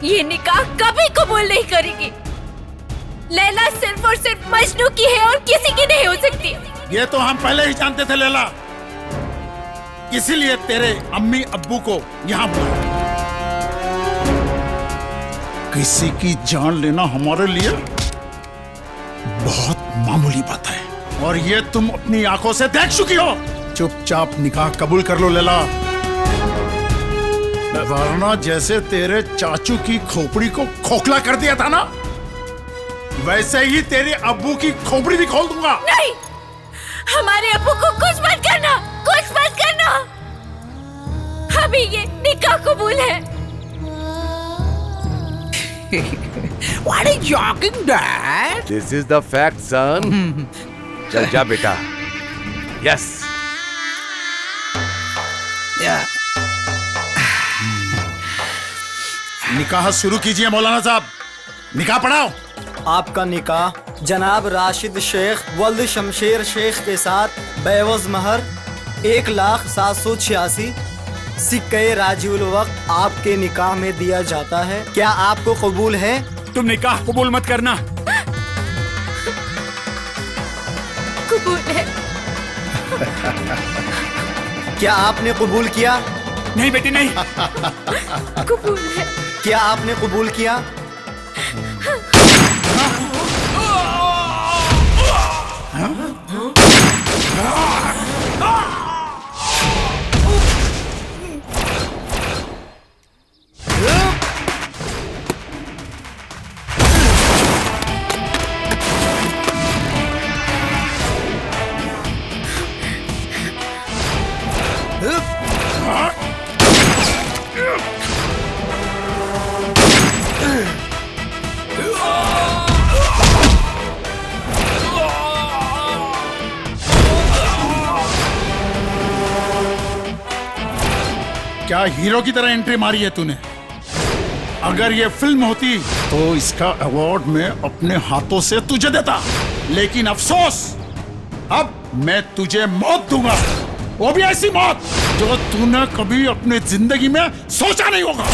ये निकाह कभी कबूल नहीं करेगी। लैला सिर्फ और सिर्फ मजनू की है और किसी की नहीं हो सकती। ये तो हम पहले ही जानते थे लैला, इसीलिए तेरे अम्मी अब्बू को यहाँ बुलाया। किसी की जान लेना हमारे लिए बहुत मामूली बात है, और ये तुम अपनी आंखों से देख चुकी हो। चुपचाप निकाह कबूल कर लो लैला। वरना जैसे तेरे चाचू की खोपड़ी को खोखला कर दिया था ना, वैसे ही तेरे अब्बू की खोपड़ी भी खोल दूंगा। नहीं, हमारे अब्बू को कुछ मत करना, कुछ मत करना। अभी ये निकाह कबूल है। What are you talking, Dad? This is the fact, son. चल जा बेटा। Yes. निकाह शुरू कीजिए मौलाना साहब, निकाह पढ़ाओ। आपका निकाह जनाब राशिद शेख वल्द शमशेर शेख के साथ बेवज महर 1,786 सिक्के राजीउल वक्त आपके निकाह में दिया जाता है। क्या आपको कबूल है? तुम निकाह कबूल मत करना। कबूल है। क्या आपने कबूल किया? नहीं बेटी नहीं। कबूल है। क्या आपने कबूल किया? क्या हीरो की तरह एंट्री मारी है तूने? अगर ये फिल्म होती तो इसका अवार्ड मैं अपने हाथों से तुझे देता, लेकिन अफसोस अब मैं तुझे मौत दूंगा, वो भी ऐसी मौत जो तूने कभी अपनी जिंदगी में सोचा नहीं होगा।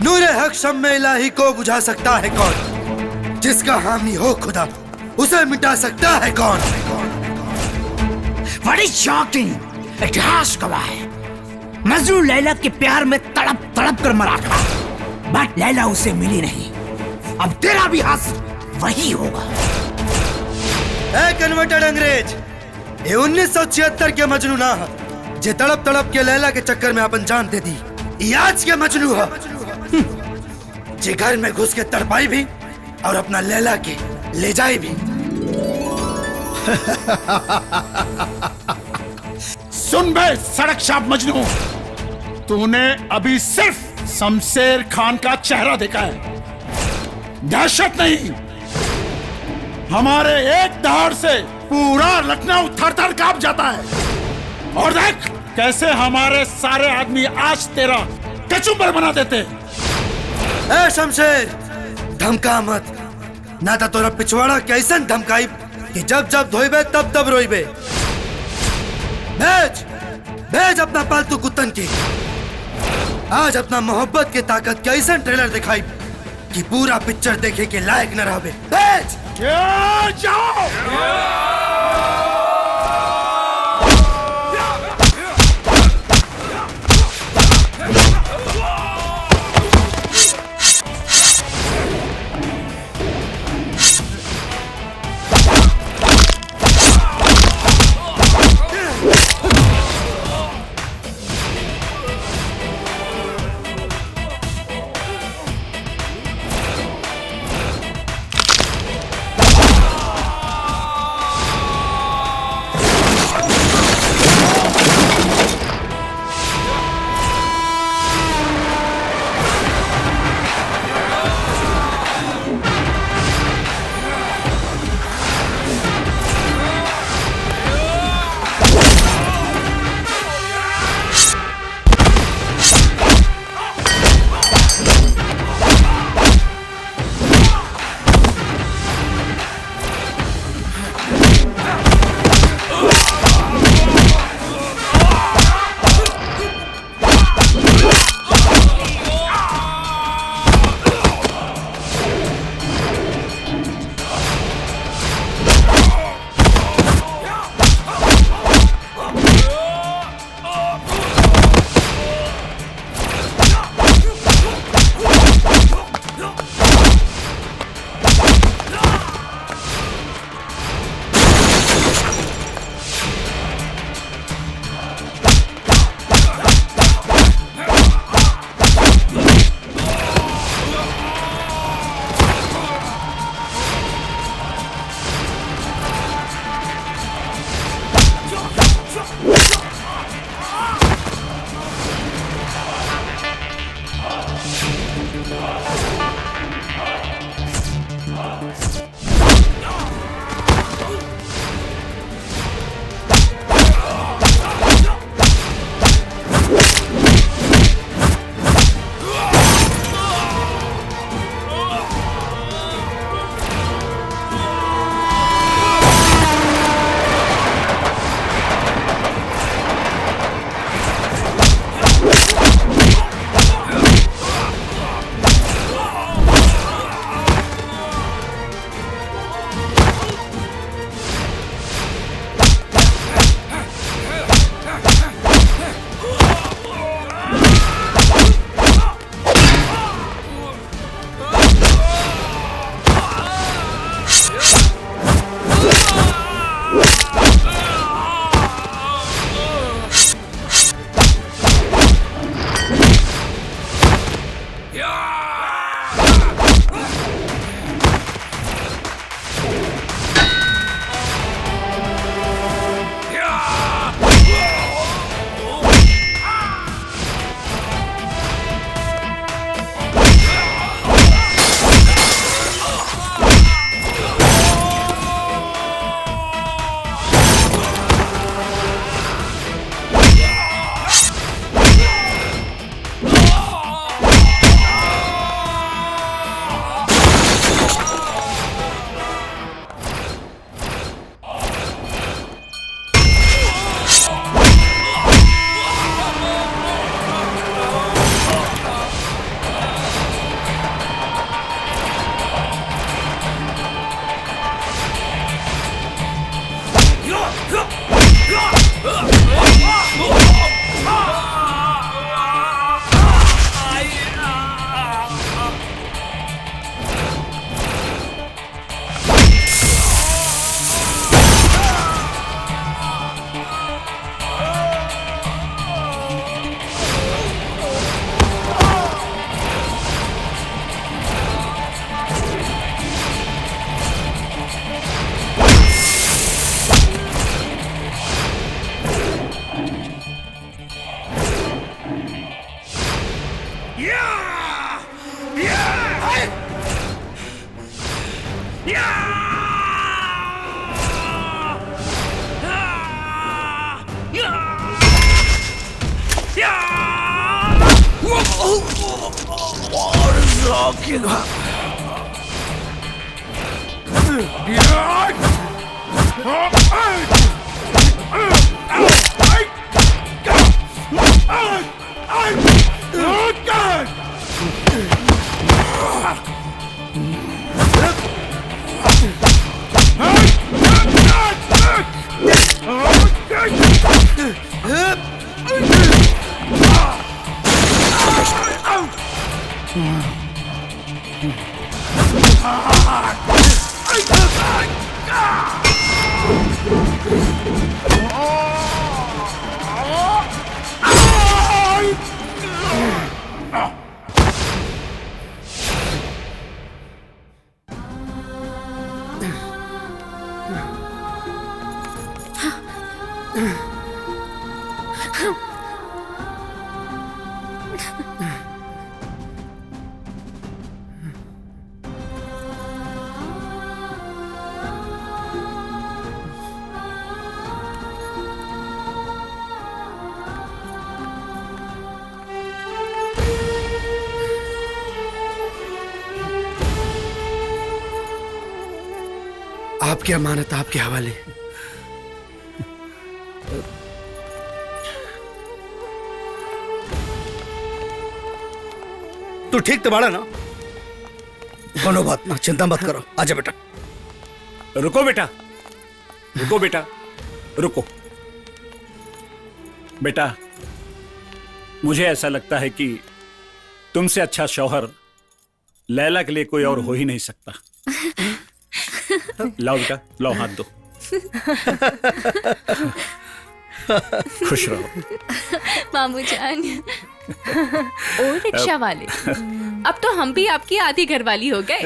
नूरे हक शम्मे इलाही को बुझा सकता है कौन? जिसका हामी हो खुदा उसे मिटा सकता है कौन? What is shocking? इतिहास गवाह है, मजनू लैला के प्यार में तड़प तड़प कर मरा था, बट लैला उसे मिली नहीं। अब तेरा भी हासिल वही होगा। कन्वर्टेड अंग्रेज, ये 1976 के मजनू ना है, जे तड़प तड़प के लैला के चक्कर में अपन जान दे दी। ये आज के मजनू है, जे घर में घुस के तड़पाई भी और अपना लैला के ले जाए भी। सुन बे सड़क छाप मजनू, तूने अभी सिर्फ शमशेर खान का चेहरा देखा है, दहशत नहीं। हमारे एक दहाड़ से पूरा लखनऊ थर-थर कांप जाता है। और देख कैसे हमारे सारे आदमी आज तेरा कचुम्बर बना देते। ए शमशेर, धमका मत, ना तो तोरा पिछवाड़ा कैसन धमकाई कि जब जब धोइबे तब तब रोइबे। भेज भेज अपना पालतू कुत्तन की। आज अपना मोहब्बत की ताकत कैसन ट्रेलर दिखाई कि पूरा पिक्चर देखे के लायक न रहबे। भेज जाओ। आपकी अमानत आपके हवाले। तू ठीक तो बाड़ा ना? कोनो बात ना, चिंता मत करो। आजा बेटा। रुको बेटा, रुको बेटा, रुको बेटा। मुझे ऐसा लगता है कि तुमसे अच्छा शौहर लैला के लिए कोई और हो ही नहीं सकता। लाओ बेटा, लाओ हाथ दो। खुश रहो मामू जान। ओ रिक्शा वाले, अब तो हम भी आपकी आधी घरवाली हो गए।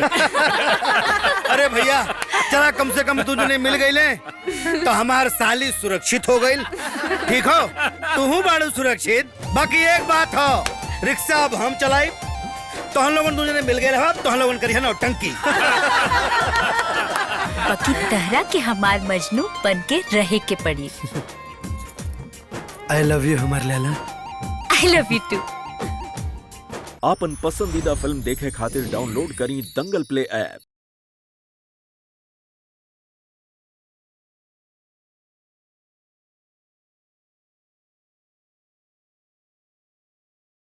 अरे भैया, जरा कम से कम तुझे मिल गई ले तो हमार साली सुरक्षित हो गई। ठीक हो, तू हूँ बाड़ू सुरक्षित। बाकी एक बात हो, रिक्शा अब हम चलाई तो हम लोगों तुझे मिल गए रहा, तो हम लोगों करी है ना टंकी। बाकी तहरा के हमार मजनू बन के रहे के पड़ी। आई लव यू हमार लैला। I love you too. आपन पसंदीदा फिल्म देखे खातिर डाउनलोड करी दंगल प्ले ऐप।